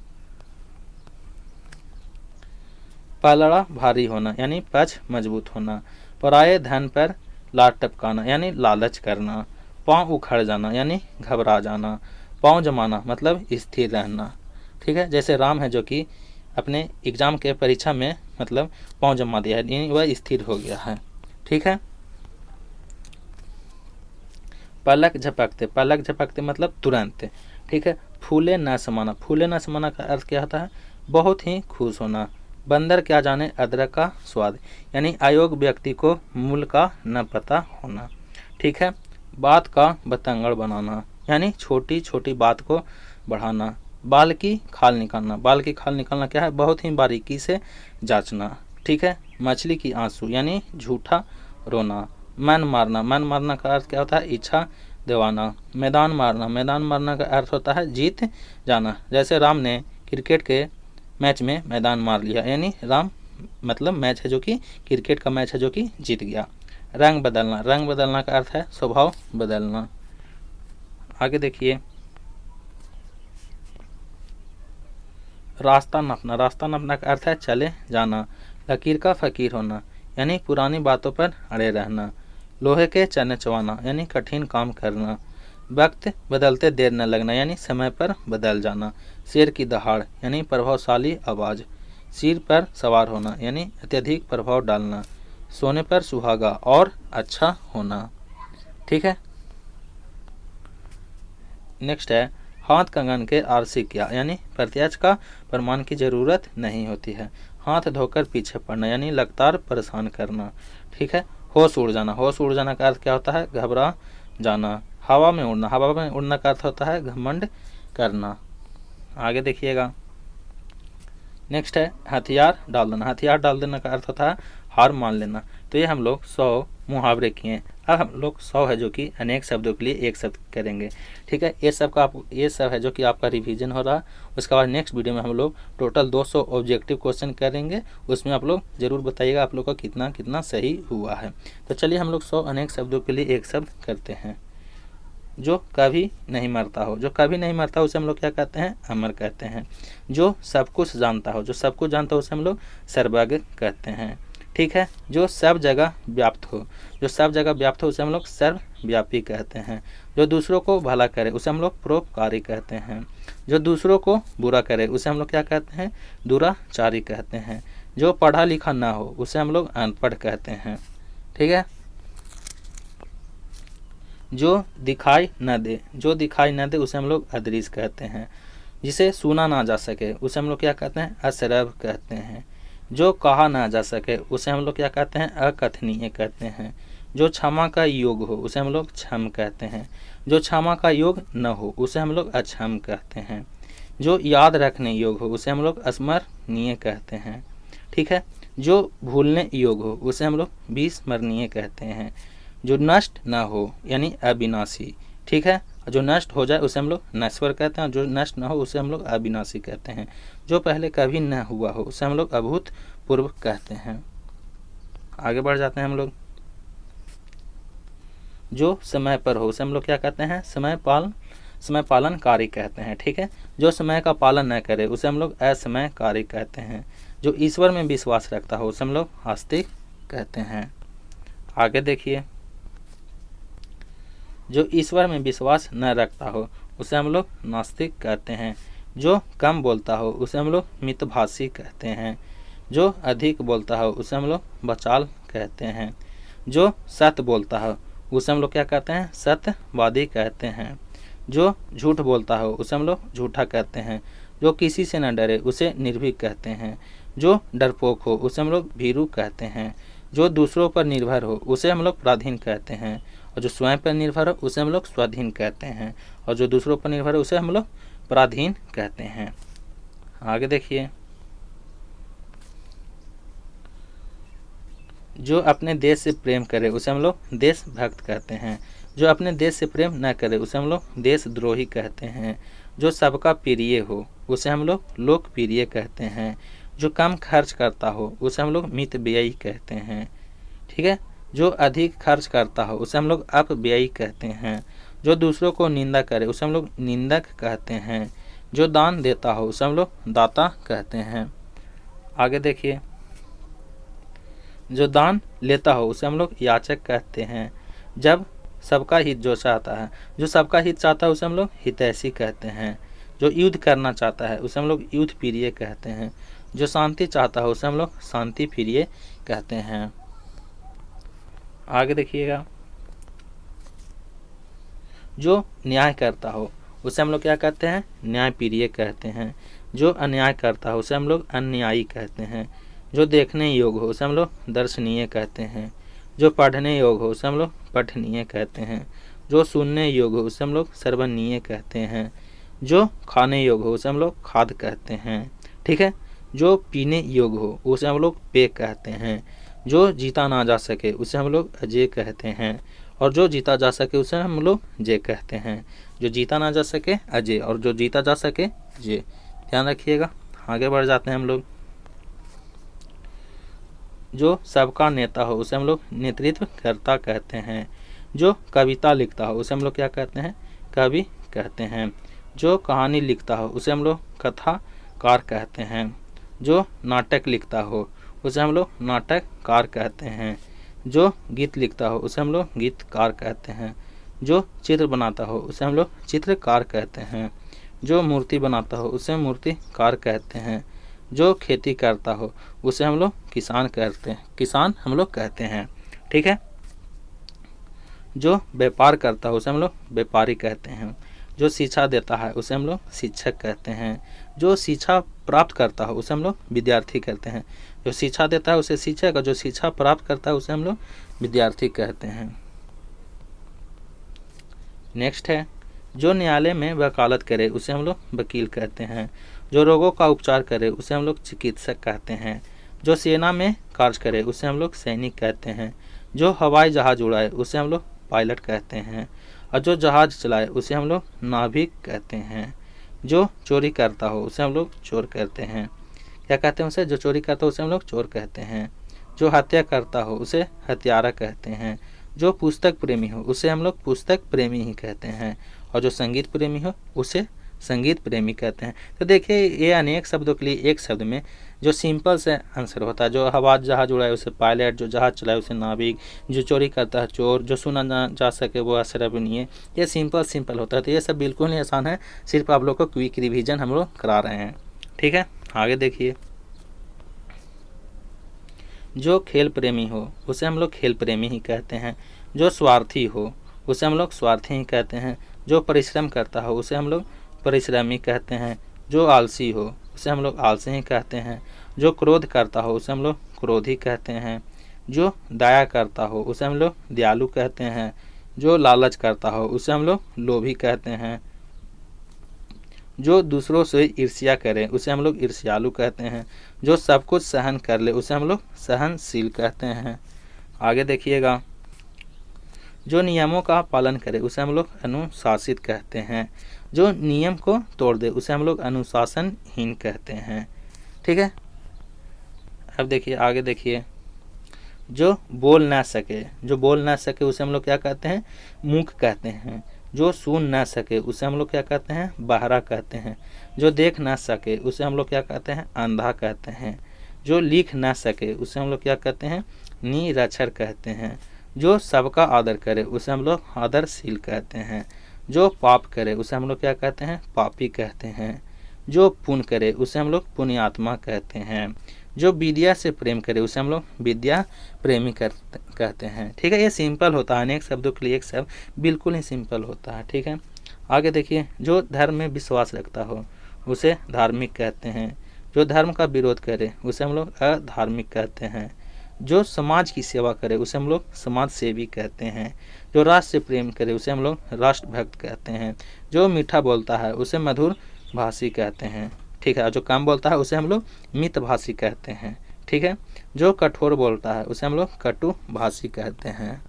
पलड़ा भारी होना, यानी पच मजबूत होना, पराये धन पर लात टपकाना, यानी लालच करना, पाँव उखड़ जाना, यानी घबरा जाना, पाँव जमाना मतलब स्थिर रहना। ठीक है, जैसे राम है जो कि अपने एग्जाम के परीक्षा में मतलब पाँव जमा दिया है, यानी वह स्थिर हो गया है। ठीक है, पलक झपकते, पलक झपकते मतलब तुरंत। ठीक है, फूले न समाना, फूले न समाना का अर्थ क्या होता है, बहुत ही खुश होना, बंदर क्या जाने अदरक का स्वाद, यानी अयोग्य व्यक्ति को मूल का न पता होना। ठीक है, बात का बतंगड़ बनाना, यानी छोटी छोटी बात को बढ़ाना, बाल की खाल निकालना, बाल की खाल निकालना क्या है, बहुत ही बारीकी से जांचना। ठीक है, मछली की आंसू, यानी झूठा रोना, मन मारना, मन मारना का अर्थ क्या होता है, इच्छा दिवाना, मैदान मारना, मैदान मारना का अर्थ होता है जीत जाना, जैसे राम ने क्रिकेट के मैच में मैदान मार लिया, यानी राम मतलब मैच है जो कि क्रिकेट का मैच है जो कि जीत गया। रंग बदलना, रंग बदलना का अर्थ है स्वभाव बदलना। आगे देखिए, रास्ता नापना, रास्ता नापना का अर्थ है चले जाना, लकीर का फकीर होना, यानी पुरानी बातों पर अड़े रहना, लोहे के चने चबाना, यानी कठिन काम करना, वक्त बदलते देर न लगना, यानी समय पर बदल जाना, शेर की दहाड़, यानी प्रभावशाली आवाज़, सिर पर सवार होना, यानी अत्यधिक प्रभाव डालना, सोने पर सुहागा और अच्छा होना। ठीक है, नेक्स्ट है हाथ कंगन के आरसी क्या, यानी प्रत्यक्ष का प्रमाण की जरूरत नहीं होती है, हाथ धोकर पीछे पड़ना, यानी लगातार परेशान करना। ठीक है, होश उड़ जाना, होश उड़ जाना का अर्थ क्या होता है, घबरा जाना, हवा में उड़ना, हवा में उड़ना का अर्थ होता है घमंड करना। आगे देखिएगा, नेक्स्ट है हथियार डाल देना, हथियार डाल देना का अर्थ होता है हार मान लेना। तो ये हम लोग 100 मुहावरे किए। अब हम लोग 100 है जो कि अनेक शब्दों के लिए एक शब्द करेंगे। ठीक है, ये सब है जो कि आपका रिवीजन हो रहा है। उसके बाद नेक्स्ट वीडियो में हम लोग टोटल 200 ऑब्जेक्टिव क्वेश्चन करेंगे। उसमें आप लोग जरूर बताइएगा आप लोग का कितना कितना सही हुआ है। तो चलिए हम लोग 100 अनेक शब्दों के लिए एक शब्द करते हैं। जो कभी नहीं मरता हो, जो कभी नहीं मरता उसे हम लोग क्या कहते हैं, अमर कहते हैं। जो सब कुछ जानता हो, जो सब कुछ जानता हो उसे हम लोग सर्वज्ञ कहते हैं। ठीक है, जो सब जगह व्याप्त हो, जो सब जगह व्याप्त हो उसे हम लोग सर्वव्यापी कहते हैं। जो दूसरों को भला करे उसे हम लोग परोपकारी कहते हैं। जो दूसरों को बुरा करे उसे हम लोग क्या कहते हैं, दुराचारी कहते हैं। जो पढ़ा लिखा ना हो उसे हम लोग अनपढ़ कहते हैं। ठीक है, जो दिखाई न दे, जो दिखाई न दे उसे हम लोग अदृश्य कहते हैं। जिसे सुना ना जा सके उसे हम लोग क्या कहते हैं, अश्रव्य कहते हैं। जो कहा ना जा सके उसे हम लोग क्या कहते हैं, अकथनीय कहते हैं। जो क्षमा का योग हो उसे हम लोग क्षम कहते हैं। जो क्षमा का योग न हो उसे हम लोग अक्षम कहते हैं। जो याद रखने योग हो उसे हम लोग स्मरणीय कहते हैं। ठीक है। जो भूलने योग हो उसे हम लोग विस्मरणीय कहते हैं। जो नष्ट ना हो यानी अविनाशी। ठीक है। जो नष्ट हो जाए उसे हम लोग नश्वर कहते हैं, और जो नष्ट ना हो उसे हम लोग अविनाशी कहते हैं। जो पहले कभी न हुआ हो उसे हम लोग अभूतपूर्व कहते हैं। आगे बढ़ जाते हैं हम लोग। जो समय पर हो उसे हम लोग क्या कहते हैं, समय पालनकारी कहते हैं। ठीक है। जो समय का पालन न करे उसे हम लोग असमयकारी कहते हैं। जो ईश्वर में विश्वास रखता हो उसे हम लोग आस्तिक कहते हैं। आगे देखिए। जो ईश्वर में विश्वास न रखता हो उसे हम लोग नास्तिक कहते हैं। जो कम बोलता हो उसे हम लोग मितभाषी कहते हैं। जो अधिक बोलता हो उसे हम लोग बचाल कहते हैं। जो सत्य बोलता हो उसे हम लोग क्या कहते हैं, सत्यवादी कहते हैं। जो झूठ बोलता हो उसे हम लोग झूठा कहते हैं। जो किसी से न डरे उसे निर्भीक कहते हैं। जो डरपोक हो उसे हम लोग भीरू कहते हैं। जो दूसरों पर निर्भर हो उसे हम लोग पराधीन कहते हैं। और जो स्वयं पर निर्भर हो उसे हम लोग स्वाधीन कहते हैं। और जो दूसरों पर निर्भर हो उसे हम लोग पराधीन कहते हैं। आगे देखिए। जो अपने देश से प्रेम करे उसे हम लोग देशभक्त कहते हैं। जो अपने देश से प्रेम न करे उसे हम लोग देशद्रोही कहते हैं। जो सबका प्रिय हो उसे हम लोग लोकप्रिय कहते हैं। जो कम खर्च करता हो उसे हम लोग मितव्ययी कहते हैं। ठीक है। जो अधिक खर्च करता हो उसे हम लोग अपव्ययी कहते हैं। जो दूसरों को निंदा करे उसे हम लोग निंदक कहते हैं। जो दान देता हो उसे हम लोग दाता कहते हैं। आगे देखिए। जो दान लेता हो उसे हम लोग याचक कहते हैं। जब सबका हित जो चाहता है, जो सबका हित चाहता है उसे हम लोग हितैषी कहते हैं। जो युद्ध करना चाहता है उसे हम लोग युद्ध प्रिय कहते हैं। जो शांति चाहता है उसे हम लोग शांति प्रिय कहते हैं। आगे देखिएगा। जो न्याय करता हो उसे हम लोग क्या कहते हैं, न्याय प्रिय कहते हैं। जो अन्याय करता हो उसे हम लोग अन्यायी कहते हैं। जो देखने योग्य हो उसे हम लोग दर्शनीय कहते हैं। जो पढ़ने योग्य हो उसे हम लोग पठनीय कहते हैं। जो सुनने योग्य हो उसे हम लोग श्रवणीय कहते हैं। जो खाने योग्य हो उसे हम लोग खाद्य कहते हैं। ठीक है। जो पीने योग्य हो उसे हम लोग पेय कहते हैं। जो जीता ना जा सके उसे हम लोग अजय कहते हैं। और जो जीता जा सके उसे हम लोग जय कहते हैं। जो जीता ना जा सके अजय, और जो जीता जा सके जय। ध्यान रखिएगा। आगे बढ़ जाते हैं हम लोग। जो सबका नेता हो उसे हम लोग नेतृत्व करता कहते हैं। जो कविता लिखता हो उसे हम लोग क्या कहते हैं, कवि कहते हैं। जो कहानी लिखता हो उसे हम लोग कथाकार कहते हैं। जो नाटक लिखता हो उसे हम लोग नाटककार कहते हैं। जो गीत लिखता हो उसे हम लोग गीतकार कहते हैं। जो चित्र बनाता हो उसे हम लोग चित्रकार कहते हैं। जो मूर्ति बनाता हो उसे मूर्तिकार कहते हैं। जो खेती करता हो उसे हम लोग किसान हम लोग कहते हैं। ठीक है। जो व्यापार करता है उसे हम लोग व्यापारी कहते हैं। जो शिक्षा देता है उसे हम लोग शिक्षक कहते हैं। जो शिक्षा प्राप्त करता है उसे हम लोग विद्यार्थी कहते हैं। जो शिक्षा देता है उसे शिक्षक, और जो शिक्षा प्राप्त करता है उसे हम लोग विद्यार्थी कहते हैं। नेक्स्ट है। जो न्यायालय में वकालत करे उसे हम लोग वकील कहते हैं। जो रोगों का उपचार करे उसे हम लोग चिकित्सक कहते हैं। जो सेना में कार्य करे उसे हम लोग सैनिक कहते हैं। जो हवाई जहाज उड़ाए उसे हम लोग पायलट कहते हैं। और जो जहाज चलाए उसे हम लोग नाविक कहते हैं। जो चोरी करता हो उसे हम लोग चोर कहते हैं। क्या कहते हैं उसे, जो चोरी करता हो उसे हम लोग चोर कहते हैं। जो हत्या करता हो उसे हत्यारा कहते हैं। जो पुस्तक प्रेमी हो उसे हम लोग पुस्तक प्रेमी ही कहते हैं। और जो संगीत प्रेमी हो उसे संगीत प्रेमी कहते हैं। तो देखिए, ये अनेक शब्दों के लिए एक शब्द में जो सिंपल से आंसर होता है। जो हवाई जहाज उड़ाए उसे पायलट, जो जहाज चलाए उसे नाविक, जो चोरी करता है चोर, जो सुना ना जा सके वो अश्रवणीय। ये सिंपल होता है। तो ये सब बिल्कुल नहीं आसान है, सिर्फ आप लोग को क्विक रिविजन हम लोग करा रहे हैं। ठीक है। आगे देखिए। जो खेल प्रेमी हो उसे हम लोग खेल प्रेमी ही कहते हैं। जो स्वार्थी हो उसे हम लोग स्वार्थी ही कहते हैं। जो परिश्रम करता हो उसे हम लोग परिश्रमी कहते हैं। जो आलसी हो उसे हम लोग आलसी ही कहते हैं। जो क्रोध करता हो उसे हम लोग क्रोधी कहते हैं। जो दया करता हो उसे हम लोग दयालु कहते हैं। जो लालच करता हो उसे हम लोग लोभी कहते हैं। जो दूसरों से ईर्ष्या करे उसे हम लोग ईर्ष्यालु कहते हैं। जो सब कुछ सहन कर ले उसे हम लोग सहनशील कहते हैं। आगे देखिएगा, जो नियमों का पालन करे उसे हम लोग अनुशासित कहते हैं। जो नियम को तोड़ दे उसे हम लोग अनुशासनहीन कहते हैं। ठीक है, अब देखिए आगे देखिए, जो बोल ना सके उसे हम लोग क्या कहते हैं? मूक कहते हैं। जो सुन ना सके उसे हम लोग क्या कहते हैं? बहरा कहते हैं। जो देख ना सके उसे हम लोग क्या कहते हैं? अंधा कहते हैं। जो लिख ना सके उसे हम लोग क्या कहते हैं? निरक्षर कहते हैं। जो सबका आदर करे उसे हम लोग आदरशील कहते हैं। जो पाप करे उसे हम लोग क्या कहते हैं? पापी कहते हैं। जो पुण्य करे उसे हम लोग पुण्यात्मा कहते हैं। जो विद्या से प्रेम करे उसे हम लोग विद्या प्रेमी कहते हैं। ठीक है, ये सिंपल होता है, अनेक शब्दों के लिए एक शब्द बिल्कुल ही सिंपल होता है। ठीक है, आगे देखिए, जो धर्म में विश्वास रखता हो उसे धार्मिक कहते हैं। जो धर्म का विरोध करे उसे हम लोग अधार्मिक कहते हैं। जो समाज की सेवा करे उसे हम लोग समाज सेवी कहते हैं। जो राष्ट्र से प्रेम करे उसे हम लोग राष्ट्रभक्त कहते हैं। जो मीठा बोलता है उसे मधुर भाषी कहते हैं। ठीक है, जो कम बोलता है उसे हम लोग मितभाषी कहते हैं। ठीक है, जो कठोर बोलता है उसे हम लोग कटु भाषी कहते हैं।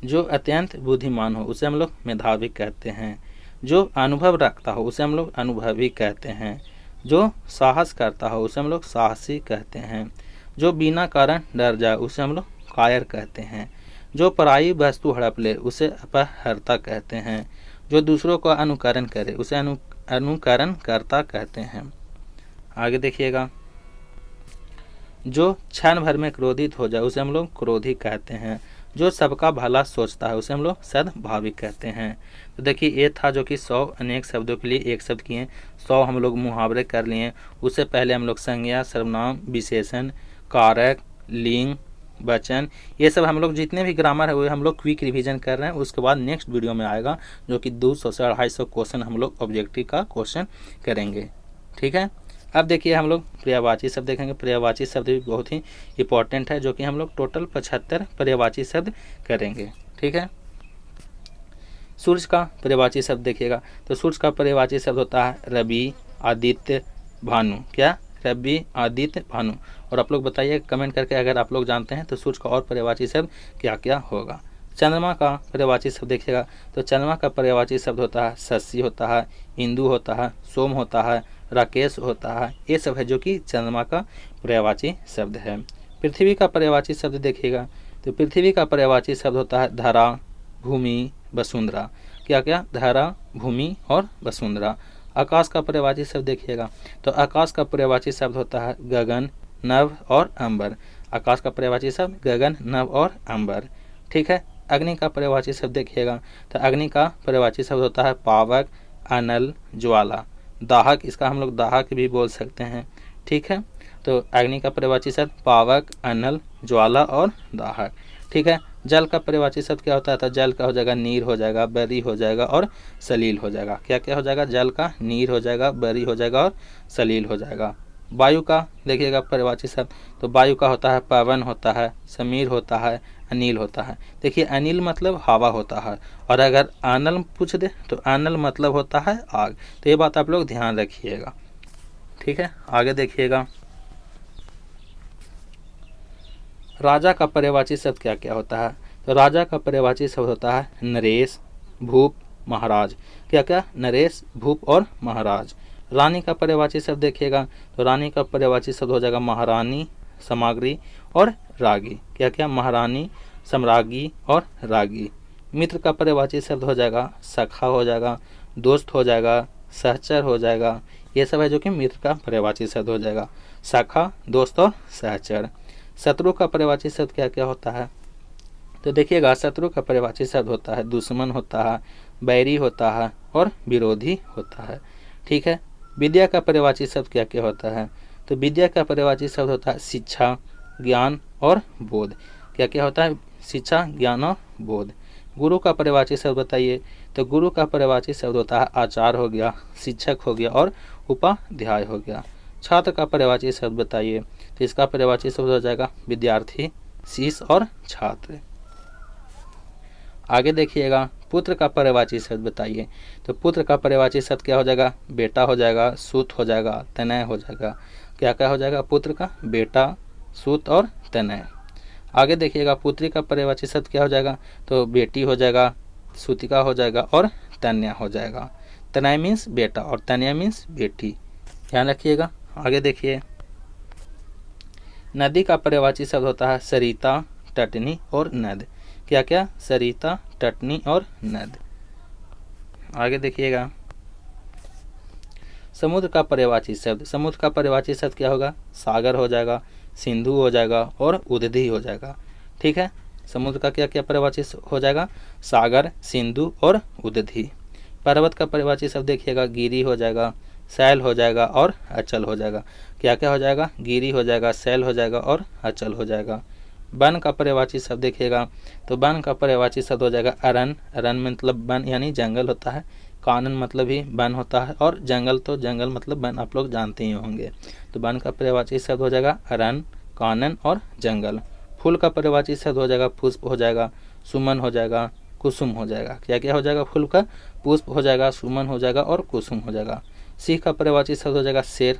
जो अत्यंत बुद्धिमान हो उसे हम लोग मेधावी कहते हैं। जो अनुभव रखता हो उसे हम लोग अनुभवी कहते हैं। जो साहस करता हो उसे हम लोग साहसी कहते हैं। जो बिना कारण डर जाए उसे हम लोग कायर कहते हैं। जो पराई वस्तु हड़प ले उसे अपहर्ता कहते हैं। जो दूसरों का अनुकरण करे उसे अनुकरण करता कहते हैं। आगे देखिएगा, जो क्षण भर में क्रोधित हो जाए उसे हम लोग क्रोधी कहते हैं। जो सबका भला सोचता है उसे हम लोग सद्भावी कहते हैं। तो देखिए, ये था जो कि 100 अनेक शब्दों के लिए एक शब्द किए, 100 हम लोग मुहावरे कर लिए। उससे पहले हम लोग संज्ञा, सर्वनाम, विशेषण, कारक, लिंग, वचन, ये सब हम लोग जितने भी ग्रामर है वो हम लोग क्विक रिवीजन कर रहे हैं। उसके बाद नेक्स्ट वीडियो में आएगा जो कि 200 से 250 क्वेश्चन हम लोग ऑब्जेक्टिव का क्वेश्चन करेंगे। ठीक है, अब देखिए हम लोग पर्यायवाची शब्द देखेंगे। पर्यायवाची शब्द भी बहुत ही इंपॉर्टेंट है, जो कि हम लोग टोटल 75 पर्यायवाची शब्द करेंगे। ठीक है, सूर्य का पर्यायवाची शब्द देखिएगा, तो सूर्य का पर्यायवाची शब्द होता है रवि, आदित्य, भानु। क्या? रवि, आदित्य, भानु। और आप लोग बताइए कमेंट करके अगर आप लोग जानते हैं तो सूर्य का और पर्यायवाची शब्द क्या क्या होगा। चंद्रमा का पर्यायवाची शब्द देखिएगा, तो चंद्रमा का पर्यायवाची शब्द होता है शशि होता है, इंदु होता है, सोम होता है, राकेश होता है। ये सब है जो कि चंद्रमा का पर्यायवाची शब्द है। पृथ्वी का पर्यायवाची शब्द देखिएगा, तो पृथ्वी का पर्यायवाची शब्द होता है धरा, भूमि, वसुंधरा। क्या क्या? धरा, भूमि और वसुंधरा। आकाश का पर्यायवाची शब्द देखिएगा, तो आकाश का पर्यायवाची शब्द होता है गगन, नभ और अंबर। आकाश का पर्यायवाची शब्द गगन, नभ और अंबर। ठीक है, अग्नि का पर्यायवाची शब्द देखिएगा, तो अग्नि का पर्यायवाची शब्द होता है पावक, अनल, ज्वाला। दाहक, इसका हम लोग दाहक भी बोल सकते हैं। ठीक है, तो अग्नि का पर्यायवाची शब्द पावक, अनल, ज्वाला और दाहक। ठीक है, जल का पर्यायवाची शब्द क्या होता है? तो जल का हो जाएगा नीर हो जाएगा, बरी हो जाएगा और सलील हो जाएगा। क्या क्या हो जाएगा? जल का नीर हो जाएगा, बरी हो जाएगा और सलील हो जाएगा। वायु का देखिएगा पर्यायवाची शब्द, तो वायु का होता है पवन होता है, समीर होता है, अनिल होता है। देखिए, अनिल मतलब हवा होता है, और अगर अनल पूछ दे तो अनल मतलब होता है आग। तो ये बात आप लोग ध्यान रखिएगा। ठीक है, आगे देखिएगा, राजा का पर्यायवाची शब्द क्या क्या होता है? तो राजा का पर्यायवाची शब्द होता है नरेश, भूप, महाराज। क्या क्या? नरेश, भूप और महाराज। रानी का पर्यायवाची शब्द देखिएगा, तो रानी का पर्यायवाची शब्द हो जाएगा महारानी, सामग्री और रागी। क्या क्या? महारानी, सम्राज्ञी और रागी। मित्र का पर्यायवाची शब्द हो जाएगा सखा हो जाएगा, दोस्त हो जाएगा, सहचर हो जाएगा। ये सब है जो कि मित्र का पर्यायवाची शब्द हो जाएगा, सखा, दोस्त और सहचर। शत्रु का पर्यायवाची शब्द क्या क्या होता है? तो देखिएगा, शत्रु का पर्यायवाची शब्द होता है दुश्मन होता है, बैरी होता है और विरोधी होता है। ठीक है, विद्या का पर्यायवाची शब्द क्या क्या होता है? तो विद्या का पर्यायवाची शब्द होता है शिक्षा, ज्ञान और बोध। क्या क्या होता है? शिक्षा, ज्ञान और बोध। गुरु का पर्यायवाची शब्द बताइए, तो गुरु का पर्यायवाची शब्द होता है आचार्य हो गया, शिक्षक हो गया और उपाध्याय हो गया। छात्र का पर्यायवाची शब्द बताइए, तो इसका पर्यायवाची शब्द हो जाएगा विद्यार्थी, शिष्य और छात्र। आगे देखिएगा, पुत्र का पर्यायवाची शब्द बताइए, तो पुत्र का पर्यायवाची शब्द क्या हो जाएगा, बेटा हो जाएगा, सूत हो जाएगा, तनय हो जाएगा। क्या क्या हो जाएगा, पुत्र का बेटा, सूत और तनय। आगे देखिएगा, पुत्री का पर्यायवाची शब्द क्या हो जाएगा, तो बेटी हो जाएगा, सूतिका हो जाएगा और तन्या हो जाएगा। तनय मीन्स बेटा और तन्या मीन्स बेटी, ध्यान रखिएगा। आगे देखिए, नदी का पर्यायवाची शब्द होता है सरिता, तटनी और नद। क्या क्या, सरिता, तटनी और नद। आगे देखिएगा, समुद्र का पर्यायवाची शब्द, समुद्र का पर्यायवाची शब्द क्या होगा, सागर हो जाएगा, सिंधु हो जाएगा और उदधि हो जाएगा। ठीक है, समुद्र का क्या क्या पर्यायवाची हो जाएगा, सागर, सिंधु और उदधि। पर्वत का पर्यायवाची शब्द देखिएगा, गिरी हो जाएगा, शैल हो जाएगा और अचल हो जाएगा। क्या क्या हो जाएगा, गिरी हो जाएगा, शैल हो जाएगा और अचल हो जाएगा। वन का पर्यायवाची शब्द देखिएगा, तो वन का पर्यायवाची शब्द हो जाएगा अरण्य, अरण्य मतलब वन यानी जंगल होता है, कानन मतलब ही वन होता है, और जंगल तो जंगल मतलब वन आप लोग जानते ही होंगे। तो वन का पर्यायवाची शब्द हो जाएगा अरण्य, कानन और जंगल। फूल का पर्यायवाची शब्द हो जाएगा पुष्प हो जाएगा, सुमन हो जाएगा, कुसुम हो जाएगा। क्या क्या हो जाएगा, फूल का पुष्प हो जाएगा, सुमन हो जाएगा और कुसुम हो जाएगा। सिंह का पर्यायवाची शब्द हो जाएगा शेर,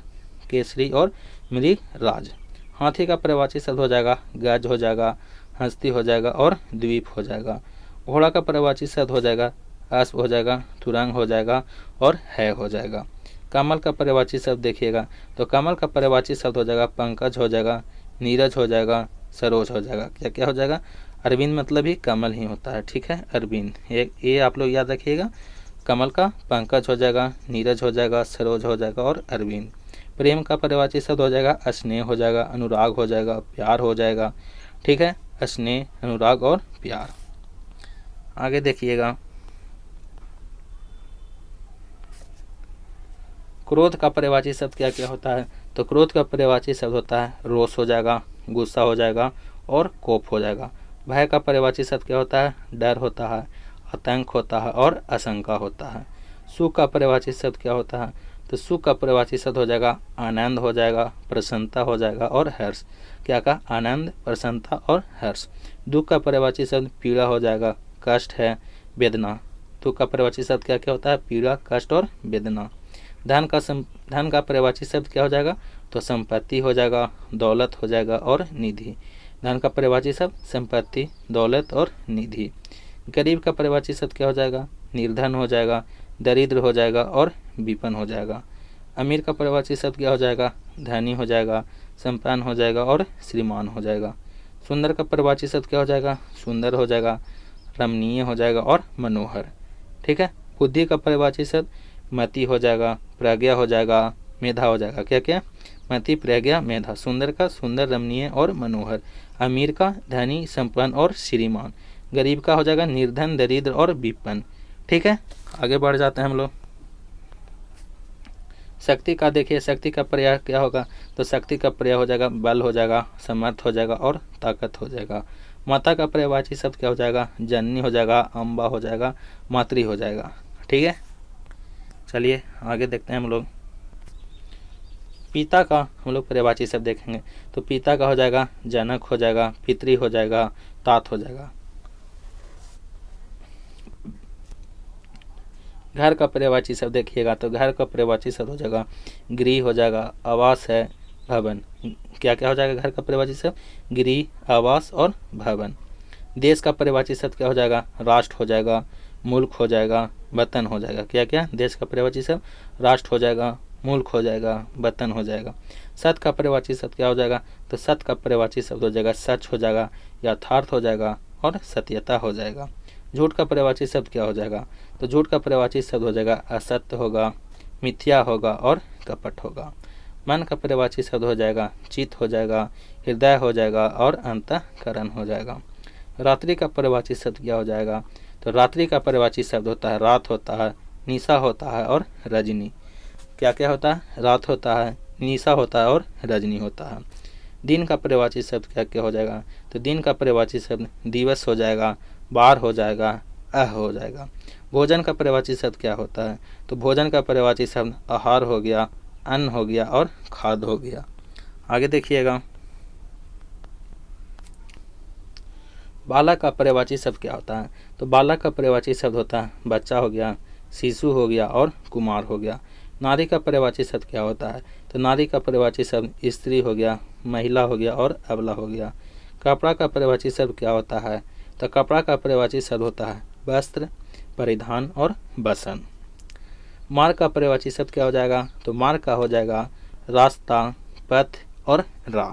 केसरी और मृगराज। हाथी का पर्यायवाची शब्द हो जाएगा गज हो जाएगा, हस्ती हो जाएगा और द्वीप हो जाएगा। घोड़ा का पर्यायवाची शब्द हो जाएगा अश्व हो जाएगा, तुरंग हो जाएगा और है हो जाएगा। कमल का पर्यायवाची शब्द देखिएगा, तो कमल का पर्यायवाची शब्द हो जाएगा पंकज हो जाएगा, नीरज हो जाएगा, सरोज हो जाएगा। क्या क्या हो जाएगा, अरविंद मतलब ही कमल ही होता है। ठीक है, अरविंद, ये आप लोग याद रखिएगा। कमल का पंकज हो जाएगा, नीरज हो जाएगा, सरोज हो जाएगा और अरविंद। प्रेम का पर्यायवाची शब्द हो जाएगा स्नेह हो जाएगा, अनुराग हो जाएगा, प्यार हो जाएगा। ठीक है, स्नेह, अनुराग और प्यार। आगे देखिएगा, क्रोध का पर्यायवाची शब्द क्या क्या होता है, तो क्रोध का पर्यायवाची शब्द होता है रोष हो जाएगा, गुस्सा हो जाएगा और कोप हो जाएगा। भय का पर्यायवाची शब्द क्या होता है, डर होता है, आतंक होता है और आशंका होता है। सुख का पर्यायवाची शब्द क्या होता है, तो सुख का पर्यायवाची शब्द हो जाएगा आनंद हो जाएगा, प्रसन्नता हो जाएगा और हर्ष। क्या का, आनंद, प्रसन्नता और हर्ष। दुख का पर्यायवाची शब्द पीड़ा हो जाएगा, कष्ट है, वेदना। दुख का पर्यायवाची शब्द क्या क्या होता है, पीड़ा, कष्ट और वेदना। धन का पर्यायवाची शब्द क्या हो जाएगा, तो संपत्ति हो जाएगा, दौलत हो जाएगा और निधि। धन का पर्यायवाची शब्द संपत्ति, दौलत और निधि। गरीब का पर्यायवाची शब्द क्या हो जाएगा, निर्धन हो जाएगा, दरिद्र हो जाएगा और विपन्न हो जाएगा। अमीर का पर्यायवाची शब्द क्या हो जाएगा, धनी हो जाएगा, संपन्न हो जाएगा और श्रीमान हो जाएगा। सुंदर का पर्यायवाची शब्द क्या हो जाएगा, सुंदर हो जाएगा, रमणीय हो जाएगा और मनोहर। ठीक है, बुद्धि का पर्यायवाची शब्द मति हो जाएगा, प्रज्ञा हो जाएगा, मेधा हो जाएगा। क्या क्या, मति, प्रज्ञा, मेधा। सुंदर का सुंदर, रमणीय और मनोहर। अमीर का धनी, संपन्न और श्रीमान। गरीब का हो जाएगा निर्धन, दरिद्र और विपन्न। ठीक है, आगे बढ़ जाते हैं हम लोग। शक्ति का देखिए, शक्ति का पर्याय क्या होगा, तो शक्ति का पर्याय हो जाएगा बल हो जाएगा, समर्थ हो जाएगा और ताकत हो जाएगा। माता का पर्यायवाची शब्द क्या हो जाएगा, जननी हो जाएगा, अम्बा हो जाएगा, मातृ हो जाएगा। ठीक है, चलिए आगे देखते हैं हम लोग। पिता का हम लोग पर्यायवाची शब्द देखेंगे, तो पिता का हो जाएगा जनक हो जाएगा, पितृ हो जाएगा, तात हो जाएगा। घर का पर्यायवाची शब्द देखिएगा, तो घर का पर्यायवाची शब्द हो जाएगा गृह हो जाएगा, आवास है, भवन। क्या क्या हो जाएगा घर का पर्यायवाची शब्द, गृह, आवास और भवन। देश का पर्यायवाची शब्द क्या हो जाएगा, राष्ट्र हो जाएगा, मुल्क हो जाएगा, वतन हो जाएगा। क्या क्या, देश का पर्यायवाची शब्द राष्ट्र हो जाएगा, मुल्क हो जाएगा, वतन हो जाएगा। सत्य का पर्यायवाची शब्द क्या हो जाएगा, तो सत्य का पर्यायवाची शब्द हो जाएगा सच हो जाएगा, यथार्थ हो जाएगा और सत्यता हो जाएगा। झूठ का पर्यायवाची शब्द क्या हो जाएगा, तो झूठ का पर्यायवाची शब्द हो जाएगा असत्य होगा, मिथ्या होगा और कपट होगा। मन का पर्यायवाची शब्द हो जाएगा चित्त हो जाएगा, हृदय हो जाएगा और अंतःकरण हो जाएगा। रात्रि का पर्यायवाची शब्द क्या हो जाएगा, तो रात्रि का पर्यायवाची शब्द होता है रात होता है, निशा होता है और रजनी। क्या क्या होता है, रात होता है, निशा होता है और रजनी होता है। दिन का पर्यायवाची शब्द क्या क्या हो जाएगा, तो दिन का पर्यायवाची शब्द दिवस हो जाएगा, बार हो जाएगा, अह हो जाएगा। भोजन का पर्यायवाची शब्द क्या होता है? तो भोजन का पर्यायवाची शब्द आहार हो गया, अन्न हो गया और खाद्य हो गया। आगे देखिएगा, बालक का पर्यायवाची शब्द क्या होता है? तो बालक का पर्यायवाची शब्द होता है बच्चा हो गया, शिशु हो गया और कुमार हो गया। नारी का पर्यायवाची शब्द क्या होता है? तो नारी का पर्यायवाची शब्द स्त्री हो गया, महिला हो गया और अबला हो गया। कपड़ा का पर्यायवाची शब्द क्या होता है? तो कपड़ा का पर्यायवाची शब्द होता है वस्त्र, परिधान और बसन। मार्ग का पर्यायवाची शब्द क्या हो जाएगा? तो मार्ग का हो जाएगा रास्ता, पथ और राह।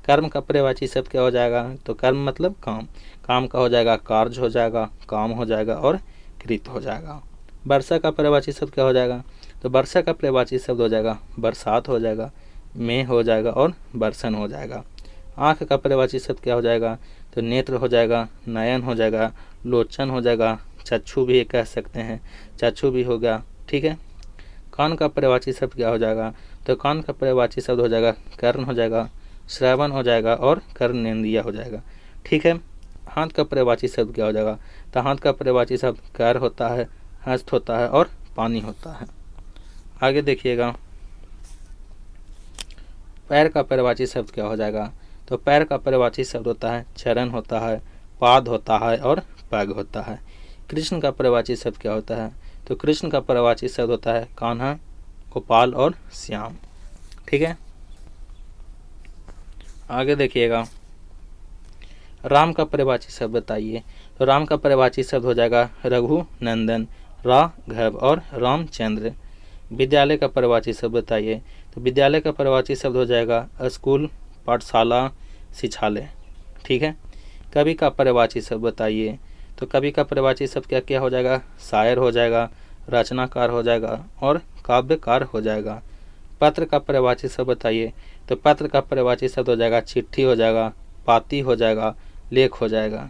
कर्म का पर्यायवाची शब्द क्या हो जाएगा? तो कर्म मतलब काम, काम का हो जाएगा कार्य हो जाएगा, काम हो जाएगा और कृत हो जाएगा। वर्षा का पर्यायवाची शब्द क्या हो जाएगा? तो वर्षा का पर्यायवाची शब्द हो जाएगा बरसात हो जाएगा, मेघ हो जाएगा और बरसन हो जाएगा। आँख का पर्यायवाची शब्द क्या हो जाएगा? तो नेत्र हो जाएगा, नयन हो जाएगा, लोचन हो जाएगा, चक्षु भी कह सकते हैं, चक्षु भी हो गया। ठीक है। कान का पर्यायवाची शब्द क्या हो जाएगा? तो कान का पर्यायवाची शब्द हो जाएगा कर्ण हो जाएगा, श्रवण हो जाएगा और कर्णेंद्रिय हो जाएगा। ठीक है। हाथ का पर्यायवाची शब्द क्या हो जाएगा? तो हाथ का पर्यायवाची शब्द कर होता है, हस्त होता है और पानी होता है। आगे देखिएगा, पैर का पर्यायवाची शब्द क्या हो जाएगा? तो पैर का पर्यायवाची शब्द होता है चरण होता है, पाद होता है और पग होता है। कृष्ण का पर्यायवाची शब्द क्या होता है? तो कृष्ण का पर्यायवाची शब्द होता है कान्हा, गोपाल और श्याम। ठीक है। आगे देखिएगा, राम का पर्यायवाची शब्द बताइए। तो राम का पर्यायवाची शब्द हो जाएगा रघु नंदन, राघव और रामचंद्र। विद्यालय का पर्यायवाची शब्द बताइए। तो विद्यालय का पर्यायवाची शब्द हो जाएगा स्कूल, पाठशाला, शिक्षालय। ठीक है। कवि का पर्यायवाची शब्द बताइए। तो कवि का पर्यायवाची शब्द क्या क्या हो जाएगा? शायर हो जाएगा, रचनाकार हो जाएगा और काव्यकार हो जाएगा। पत्र का पर्यायवाची शब्द बताइए। तो पत्र का पर्यायवाची शब्द हो जाएगा चिट्ठी हो जाएगा, पाती हो जाएगा, लेख हो जाएगा।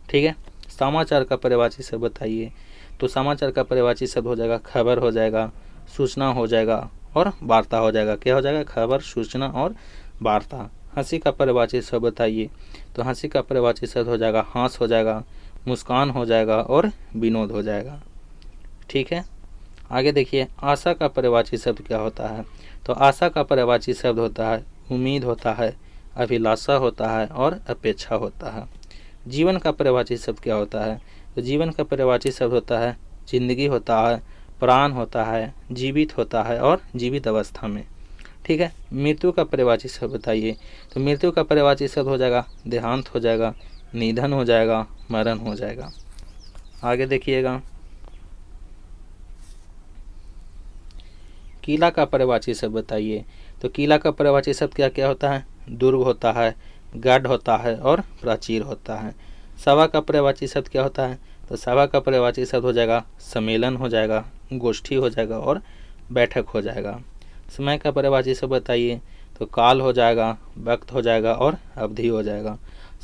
ठीक है। समाचार का पर्यायवाची शब्द बताइए। तो समाचार का पर्यायवाची शब्द हो जाएगा खबर हो जाएगा, सूचना हो जाएगा और वार्ता हो जाएगा। क्या हो जाएगा? खबर, सूचना और वार्ता। हंसी का पर्यायवाची शब्द बताइए। तो हंसी का पर्यायवाची शब्द हो जाएगा हास हो जाएगा, मुस्कान हो जाएगा और विनोद हो जाएगा। ठीक है। आगे देखिए, आशा का पर्यायवाची शब्द क्या होता है? तो आशा का पर्यायवाची शब्द होता है उम्मीद होता है, अभिलाषा होता है और अपेक्षा होता है। जीवन का पर्यायवाची शब्द क्या होता है? तो जीवन का पर्यायवाची शब्द होता है जिंदगी होता है, प्राण होता है, जीवित होता है और जीवित अवस्था में। ठीक है। मृत्यु का पर्यायवाची शब्द बताइए। तो मृत्यु का पर्यायवाची शब्द हो जाएगा देहांत हो जाएगा, निधन हो जाएगा, मरण हो जाएगा। आगे देखिएगा, किला का पर्यायवाची शब्द बताइए। तो किला का पर्यायवाची शब्द क्या क्या होता है? दुर्ग होता है, गढ़ होता है और प्राचीर होता है। सभा का पर्यायवाची शब्द क्या होता है? तो सभा का पर्यायवाची शब्द हो जाएगा सम्मेलन हो जाएगा, गोष्ठी हो जाएगा और बैठक हो जाएगा। समय का पर्यायवाची शब्द बताइए। तो काल हो जाएगा, वक्त हो जाएगा और अवधि हो जाएगा।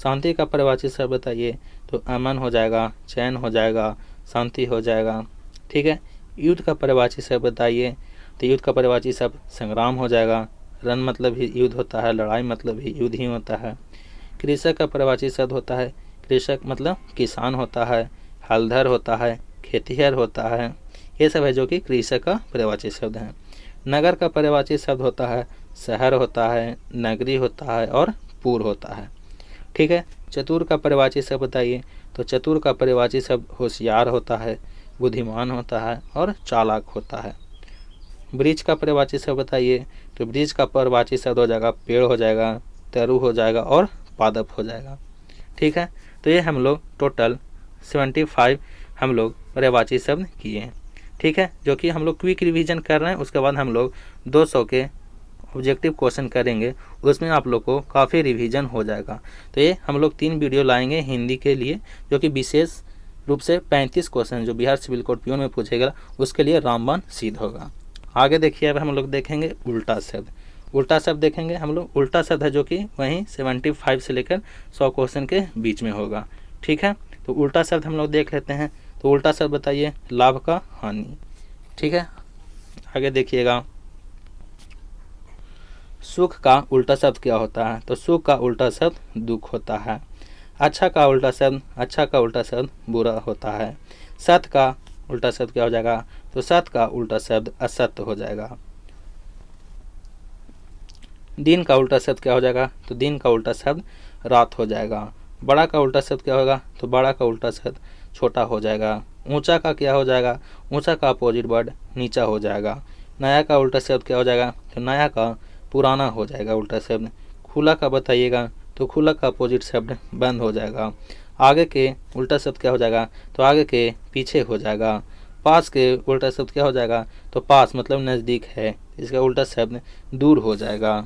शांति का पर्यायवाची शब्द बताइए। तो अमन हो जाएगा, चैन हो जाएगा, शांति हो जाएगा। ठीक है। युद्ध का पर्यायवाची शब्द बताइए। तो युद्ध का पर्यायवाची शब्द संग्राम हो जाएगा, रण मतलब ही युद्ध होता है, लड़ाई मतलब ही युद्ध ही होता है। कृषक का पर्यायवाची शब्द होता है कृषक मतलब किसान होता है, हलधर होता है, खेतिहर होता है। ये सब है जो कि कृषक का पर्यायवाची शब्द है। नगर का पर्यायवाची शब्द होता है शहर होता है, नगरी होता है और पुर होता है। ठीक है। चतुर का पर्यायवाची शब्द बताइए। तो चतुर का पर्यायवाची शब्द होशियार होता है, बुद्धिमान होता है और चालाक होता है। वृक्ष का पर्यायवाची शब्द बताइए। तो वृक्ष का पर्यायवाची शब्द हो जाएगा पेड़ हो जाएगा, तरु हो जाएगा और पादप हो जाएगा। ठीक है। तो ये हम लोग टोटल 75 हम लोग पर्यायवाची शब्द किए हैं। ठीक है। जो कि हम लोग क्विक रिवीजन कर रहे हैं, उसके बाद हम लोग 200 के ऑब्जेक्टिव क्वेश्चन करेंगे, उसमें आप लोग को काफ़ी रिवीजन हो जाएगा। तो ये हम लोग 3 वीडियो लाएंगे हिंदी के लिए, जो कि विशेष रूप से 35 क्वेश्चन जो बिहार सिविल कोड पियोन में पूछेगा उसके लिए रामबाण सिद्ध होगा। आगे देखिए, अब हम लोग देखेंगे उल्टा शब्द। उल्टा शब्द देखेंगे हम लोग। उल्टा शब्द है जो कि वहीं 75 से लेकर 100 क्वेश्चन के बीच में होगा। ठीक है। तो उल्टा शब्द हम लोग देख लेते हैं। तो उल्टा शब्द बताइए लाभ का हानि। ठीक है। आगे देखिएगा, सुख का उल्टा शब्द क्या होता है? तो सुख का उल्टा शब्द दुख होता है। अच्छा का उल्टा शब्द बुरा होता है। सत्य का उल्टा शब्द क्या हो जाएगा, तो सत्य का उल्टा शब्द असत्य हो जाएगा। दिन का उल्टा शब्द क्या हो जाएगा, तो दिन का उल्टा शब्द रात हो जाएगा। बड़ा का उल्टा शब्द क्या होगा, तो बड़ा का उल्टा शब्द छोटा हो जाएगा। ऊंचा का क्या हो जाएगा, ऊंचा का अपोजिट वर्ड नीचा हो जाएगा। नया का उल्टा शब्द क्या हो जाएगा, तो नया का पुराना हो जाएगा उल्टा शब्द। खुला का बताइएगा, तो खुला का अपोजिट शब्द बंद हो जाएगा। आगे के उल्टा शब्द क्या हो जाएगा, तो आगे के पीछे हो जाएगा। पास के उल्टा शब्द क्या हो जाएगा, तो पास मतलब नज़दीक है, इसका उल्टा शब्द दूर हो जाएगा।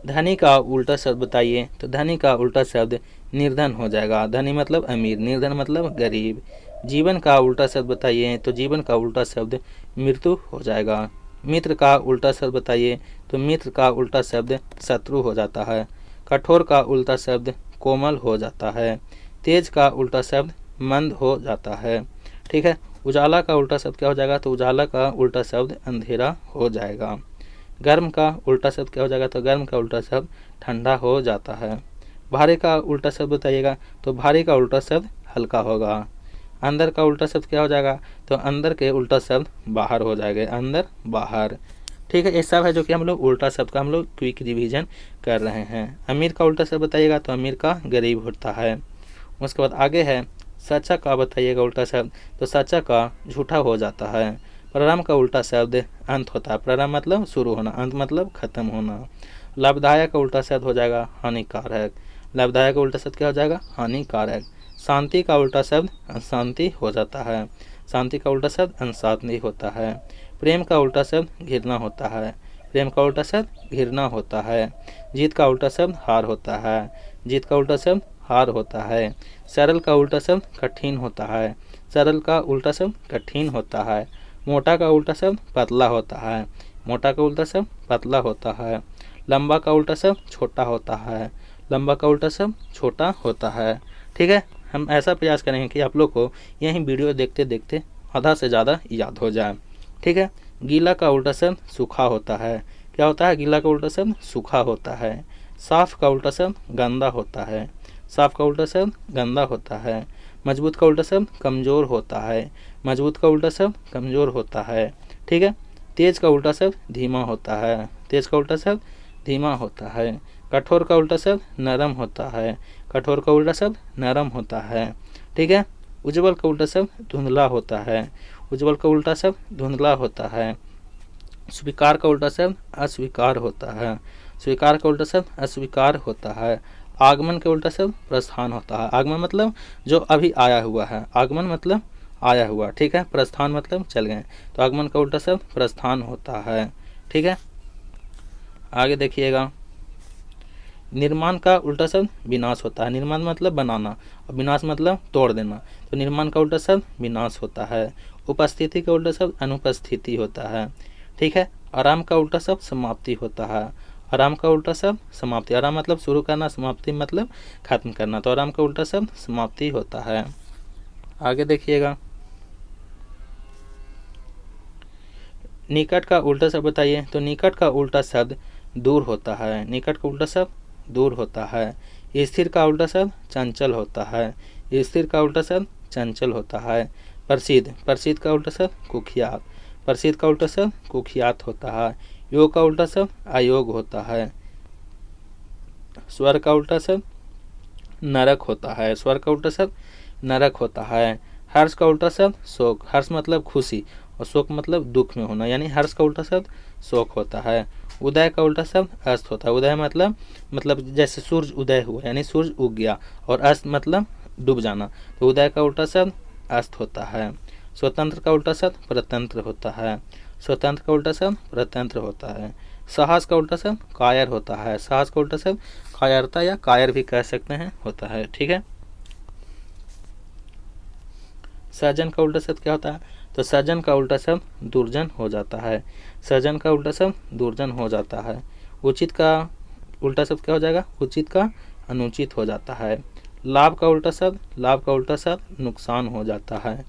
धनी का उल्टा शब्द बताइए, तो धनी का उल्टा शब्द निर्धन हो जाएगा। धनी मतलब अमीर, निर्धन मतलब गरीब। जीवन का उल्टा शब्द बताइए, तो जीवन का उल्टा शब्द मृत्यु हो जाएगा। मित्र का उल्टा शब्द बताइए, तो मित्र का उल्टा शब्द शत्रु हो जाता है। कठोर का उल्टा शब्द कोमल हो जाता है। तेज का उल्टा शब्द मंद हो जाता है। ठीक है। उजाला का उल्टा शब्द क्या हो जाएगा, तो उजाला का उल्टा शब्द अंधेरा हो जाएगा। गर्म का उल्टा शब्द क्या हो जाएगा, तो गर्म का उल्टा शब्द ठंडा हो जाता है। भारी का उल्टा शब्द बताइएगा, तो भारी का उल्टा शब्द हल्का होगा। अंदर का उल्टा शब्द क्या हो जाएगा, तो अंदर के उल्टा शब्द बाहर हो जाएगा, अंदर बाहर। ठीक है, ये सब है जो कि हम लोग उल्टा शब्द का हम लोग क्विक रिवीजन कर रहे हैं। अमीर का उल्टा शब्द बताइएगा, तो अमीर का गरीब होता है। उसके बाद आगे है सच्चा का बताइएगा उल्टा शब्द, तो सच्चा का झूठा हो जाता है। प्रारंभ का उल्टा शब्द अंत होता है। प्रारंभ मतलब शुरू होना, अंत मतलब खत्म होना। लाभदायक का उल्टा शब्द हो जाएगा हानिकारक। लाभदायक का उल्टा शब्द क्या हो जाएगा, हानिकारक। शांति का उल्टा शब्द अशांति हो जाता है। शांति का उल्टा शब्द अशांति होता है। प्रेम का उल्टा शब्द घृणा होता है। प्रेम का उल्टा शब्द घृणा होता है। जीत का उल्टा शब्द हार होता है। जीत का उल्टा शब्द हार होता है। सरल का उल्टा शब्द कठिन होता है। सरल का उल्टा शब्द कठिन होता है। मोटा का उल्टा शब्द पतला होता है। मोटा का उल्टा शब्द पतला होता है। लंबा का उल्टा शब्द छोटा होता है। लंबा का उल्टा शब्द छोटा होता है। ठीक है, हम ऐसा प्रयास करेंगे कि आप लोग को यही वीडियो देखते देखते आधा से ज़्यादा याद हो जाए। ठीक है। गीला का उल्टा शब्द सूखा होता है। क्या होता है, गीला का उल्टा शब्द सूखा होता है। साफ का उल्टा शब्द गंदा होता है। साफ का उल्टा शब्द गंदा होता है। मजबूत का उल्टा शब्द कमज़ोर होता है। मजबूत का उल्टा शब्द कमज़ोर होता है। ठीक है। तेज का उल्टा शब्द धीमा होता है। तेज का उल्टा शब्द धीमा होता है। कठोर का उल्टा शब्द नरम होता है। कठोर का उल्टा शब्द नरम होता है। ठीक है। उज्ज्वल का उल्टा शब्द धुंधला होता है। उज्ज्वल का उल्टा शब्द धुंधला होता है। स्वीकार का उल्टा शब्द अस्वीकार होता है। स्वीकार का उल्टा शब्द अस्वीकार होता है। आगमन के उल्टा शब्द प्रस्थान होता है। आगमन मतलब जो अभी आया हुआ है। आगमन मतलब आया हुआ। ठीक है। प्रस्थान मतलब चल गए, तो आगमन का उल्टा शब्द प्रस्थान होता है। ठीक है। आगे देखिएगा, निर्माण का उल्टा शब्द विनाश होता है। निर्माण मतलब बनाना और विनाश मतलब तोड़ देना, तो निर्माण का उल्टा शब्द विनाश होता है। उपस्थिति का उल्टा शब्द अनुपस्थिति होता है। ठीक है। आराम का उल्टा शब्द समाप्ति होता है। आराम का उल्टा शब्द समाप्ति। आराम मतलब शुरू करना, समाप्ति मतलब खत्म करना, तो आराम का उल्टा शब्द समाप्ति होता है। आगे देखिएगा, निकट का उल्टा शब्द बताइए, तो निकट का उल्टा शब्द दूर होता है। निकट का उल्टा शब्द दूर होता है। स्थिर का उल्टा शब्द चंचल होता है। स्थिर का उल्टा शब्द चंचल होता है। प्रसिद्ध, प्रसिद्ध का उल्टा शब्द कुख्यात। प्रसिद्ध का उल्टा शब्द कुख्यात होता है। योग का उल्टा शब्द अयोग होता है। स्वर का उल्टा शब्द नरक होता है। स्वर का उल्टा शब्द नरक होता है। हर्ष का उल्टा शब्द शोक। हर्ष मतलब खुशी और शोक मतलब दुख में होना, यानी हर्ष का उल्टा शब्द शोक होता है। उदय का उल्टा शब्द अस्त होता है। उदय मतलब जैसे सूर्य उदय हुआ यानी सूर्य उग गया, और अस्त मतलब डूब जाना, तो उदय का उल्टा शब्द अस्त होता है। स्वतंत्र का उल्टा शब्द परतंत्र होता है। स्वतंत्र का उल्टा शब्द परतंत्र होता है। साहस का उल्टा शब्द कायर होता है। साहस का उल्टा शब्द कायरता या कायर भी कह सकते हैं होता है। ठीक है। सज्जन का उल्टा शब्द क्या होता है, तो सज्जन का उल्टा शब्द दुर्जन हो जाता है। सज्जन का उल्टा शब्द दुर्जन हो जाता है। उचित का उल्टा शब्द क्या हो जाएगा, उचित का अनुचित हो जाता है। लाभ का उल्टा शब्द नुकसान हो जाता है।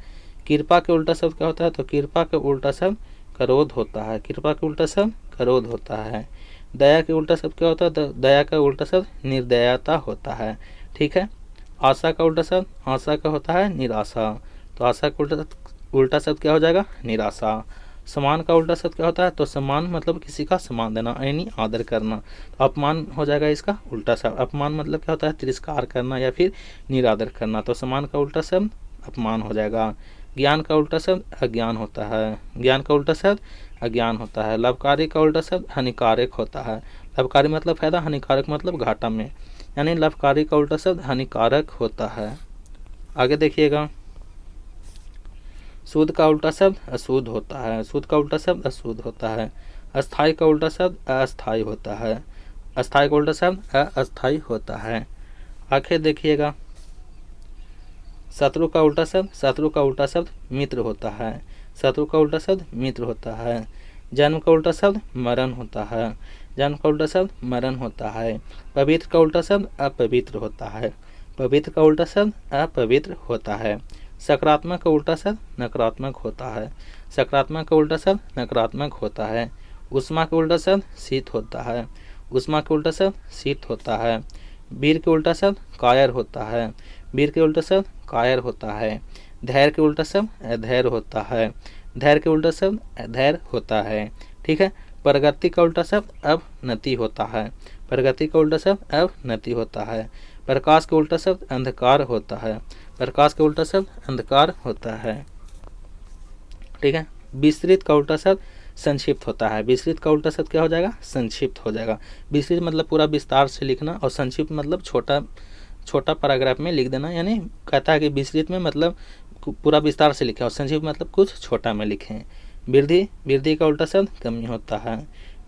कृपा के उल्टा शब्द क्या होता है, तो कृपा के उल्टा शब्द क्रोध होता है। कृपा के उल्टा शब्द क्रोध होता है। दया के उल्टा शब्द क्या होता है? दया का उल्टा शब्द निर्दयता होता है। ठीक है। आशा का उल्टा शब्द, आशा का होता है निराशा, तो आशा का उल्टा शब्द क्या हो जाएगा? निराशा। सम्मान का उल्टा शब्द क्या होता है? तो सम्मान मतलब किसी का सम्मान देना यानी आदर करना, तो अपमान हो जाएगा इसका उल्टा शब्द। अपमान मतलब क्या होता है? तिरस्कार करना या फिर निरादर करना, तो सम्मान का उल्टा शब्द अपमान हो जाएगा। ज्ञान का उल्टा शब्द अज्ञान होता है, ज्ञान का उल्टा शब्द अज्ञान होता है। लाभकारी का उल्टा शब्द हानिकारक होता है, लाभकारी मतलब फायदा, हानिकारक मतलब घाटा में, यानी लाभकारी का उल्टा शब्द हानिकारक होता है। आगे देखिएगा, शुद्ध का उल्टा शब्द अशुद्ध होता है, शुद्ध का उल्टा शब्द अशुद्ध होता है। अस्थाई का उल्टा शब्द अस्थाई होता है, अस्थाई का उल्टा शब्द अस्थाई होता है। आखिर देखिएगा, शत्रु का उल्टा शब्द, शत्रु का उल्टा शब्द मित्र होता है, शत्रु का उल्टा शब्द मित्र होता है। जन्म का उल्टा शब्द मरण होता है, जन्म का उल्टा शब्द मरण होता है। पवित्र का उल्टा शब्द अपवित्र होता है, पवित्र का उल्टा शब्द अपवित्र होता है। सकारात्मक का उल्टा शब्द नकारात्मक होता है, सकारात्मक का उल्टा शब्द नकारात्मक होता है। उष्मा का उल्टा शब्द शीत होता है, उष्मा का उल्टा शब्द शीत होता है। वीर के उल्टा शब्द कायर होता है, वीर के उल्टा शब्द कायर होता है। धैर्य के उल्टा शब्द अधैर्य होता है, धैर्य के उल्टा शब्द अधैर्य होता है। ठीक है। प्रगति का उल्टा शब्द अवनति होता है, प्रगति का उल्टा शब्द अवनति होता है। प्रकाश का उल्टा शब्द अंधकार होता है, प्रकाश का उल्टा शब्द अंधकार होता है। ठीक है। विस्तृत का उल्टा शब्द संक्षिप्त होता है, विस्तृत का उल्टा शब्द क्या हो जाएगा? संक्षिप्त हो जाएगा। विस्तृत मतलब पूरा विस्तार से लिखना और संक्षिप्त मतलब छोटा छोटा पैराग्राफ में लिख देना, यानी कहता है कि विस्तृत में मतलब पूरा विस्तार से लिखें और संक्षिप्त मतलब कुछ छोटा में लिखें। वृद्धि, वृद्धि का उल्टा शब्द कमी होता है,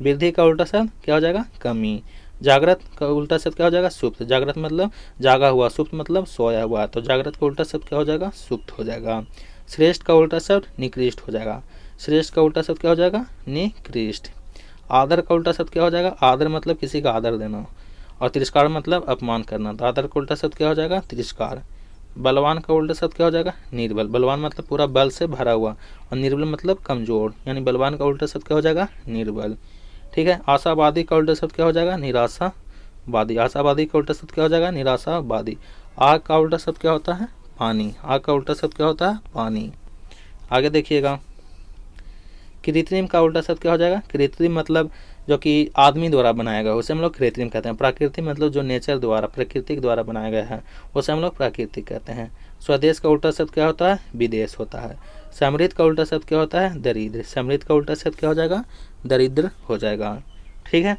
वृद्धि का उल्टा शब्द क्या हो जाएगा? कमी। जागृत का उल्टा शब्द क्या हो जाएगा? सुप्त, जागृत मतलब जागा हुआ, सुप्त मतलब सोया हुआ, तो जागृत का उल्टा शब्द क्या हो जाएगा? सुप्त हो जाएगा। श्रेष्ठ का उल्टा शब्द निकृष्ट हो जाएगा, श्रेष्ठ का उल्टा शब्द क्या हो जाएगा? निकृष्ट। आदर का उल्टा शब्द क्या हो जाएगा? आदर मतलब किसी का आदर देना, और तिरस्कार मतलब अपमान करना, तो आदर का उल्टा शब्द क्या हो जाएगा? तिरस्कार। बलवान का उल्टा शब्द क्या हो जाएगा? निर्बल, बलवान मतलब पूरा बल से भरा हुआ, और निर्बल मतलब कमजोर, यानी बलवान का उल्टा शब्द क्या हो जाएगा? निर्बल। ठीक है। आशावादी का उल्टा शब्द क्या हो जाएगा? निराशावादी, आशावादी का उल्टा शब्द क्या हो जाएगा? निराशावादी। आग का उल्टा शब्द क्या होता है? पानी, आग का उल्टा शब्द क्या होता है? पानी। आगे देखिएगा, कृत्रिम का उल्टा शब्द क्या हो जाएगा? कृत्रिम मतलब जो कि आदमी द्वारा बनाया गया उसे हम लोग कृत्रिम कहते हैं। प्राकृतिक मतलब जो नेचर द्वारा, प्रकृति द्वारा बनाया गया है उसे हम लोग प्राकृतिक कहते हैं। स्वदेश का उल्टा शब्द क्या होता है? विदेश होता है। समृद्ध का उल्टा शब्द क्या होता है? दरिद्र, समृद्ध का उल्टा शब्द क्या हो जाएगा? दरिद्र हो जाएगा। ठीक है।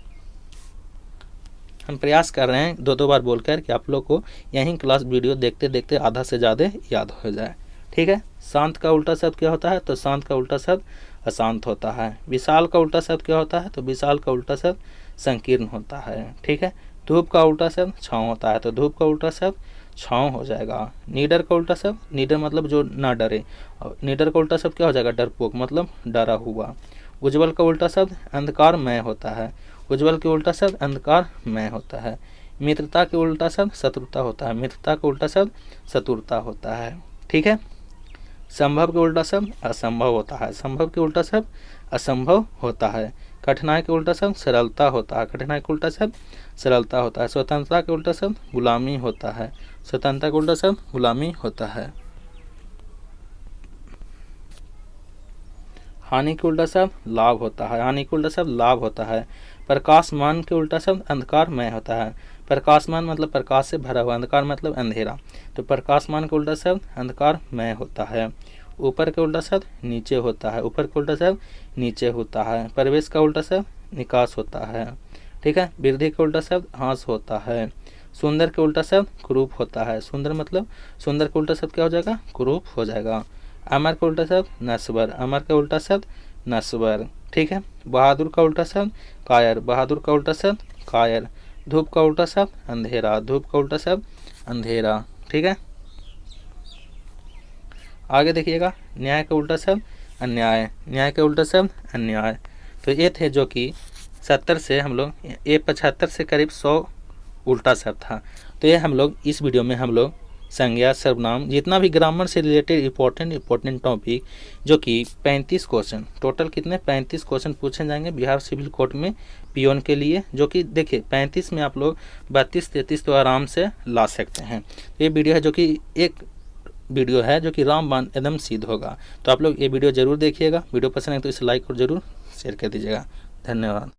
हम प्रयास कर रहे हैं दो बार बोलकर कि आप लोग को यहीं क्लास वीडियो देखते देखते आधा से ज़्यादा याद हो जाए। ठीक है। शांत का उल्टा शब्द क्या होता है? तो शांत का उल्टा शब्द अशांत होता है। विशाल का उल्टा शब्द क्या होता है? तो विशाल का उल्टा शब्द संकीर्ण होता है। ठीक है। धूप का उल्टा शब्द छाँव होता है, तो धूप का उल्टा शब्द छाँव हो जाएगा। निडर का उल्टा शब्द, निडर मतलब जो ना डरे, और निडर का उल्टा शब्द क्या हो जाएगा? डरपोक मतलब डरा हुआ। उज्ज्वल का उल्टा शब्द अंधकारमय होता है, उज्ज्वल के उल्टा शब्द अंधकारमय होता है। मित्रता के उल्टा शब्द शत्रुता होता है, मित्रता का उल्टा शब्द शत्रुता होता है। ठीक है। संभव के उल्टा शब्द असंभव होता है, संभव के उल्टा शब्द असंभव होता है। कठिनाई के उल्टा शब्द सरलता होता है, कठिनाई के उल्टा शब्द सरलता होता है। स्वतंत्रता के उल्टा शब्द गुलामी होता है, स्वतंत्रता के उल्टा शब्द गुलामी होता है। हानि के उल्टा शब्द लाभ होता है, हानि के उल्टा शब्द लाभ होता है। प्रकाशमान के उल्टा शब्द अंधकारमय होता है, प्रकाशमान मतलब प्रकाश से भरा हुआ, अंधकार मतलब अंधेरा, तो प्रकाशमान का उल्टा शब्द अंधकारमय होता है। ऊपर के उल्टा शब्द नीचे होता है, ऊपर का उल्टा शब्द नीचे होता है। प्रवेश का उल्टा शब्द निकास होता है। ठीक है। वृद्धि का उल्टा शब्द ह्रास होता है। सुंदर के उल्टा शब्द कुरूप होता है, सुंदर मतलब सुंदर का उल्टा शब्द क्या हो जाएगा? कुरूप हो जाएगा। अमर का उल्टा शब्द नश्वर, अमर का उल्टा शब्द नश्वर। ठीक है। बहादुर का उल्टा शब्द कायर, बहादुर का उल्टा शब्द कायर। धूप का उल्टा शब्द अंधेरा, धूप का उल्टा शब्द अंधेरा। ठीक है। आगे देखिएगा, न्याय का उल्टा शब्द अन्याय, न्याय का उल्टा शब्द अन्याय। तो ये थे जो कि 70 से हम लोग, ये 75 से करीब 100 उल्टा शब्द था। तो ये हम लोग इस वीडियो में हम लोग संज्ञा, सर्वनाम, जितना भी ग्रामर से रिलेटेड इंपॉर्टेंट टॉपिक, जो कि 35 क्वेश्चन टोटल, कितने 35 क्वेश्चन पूछे जाएंगे बिहार सिविल कोर्ट में पियोन के लिए, जो कि देखिए 35 में आप लोग 32-33 तो आराम से ला सकते हैं। ये वीडियो है जो कि एक वीडियो है जो कि रामबाण एकदम सिद्ध होगा। तो आप लोग ये वीडियो ज़रूर देखिएगा। वीडियो पसंद है तो इसे लाइक और ज़रूर शेयर कर दीजिएगा। धन्यवाद।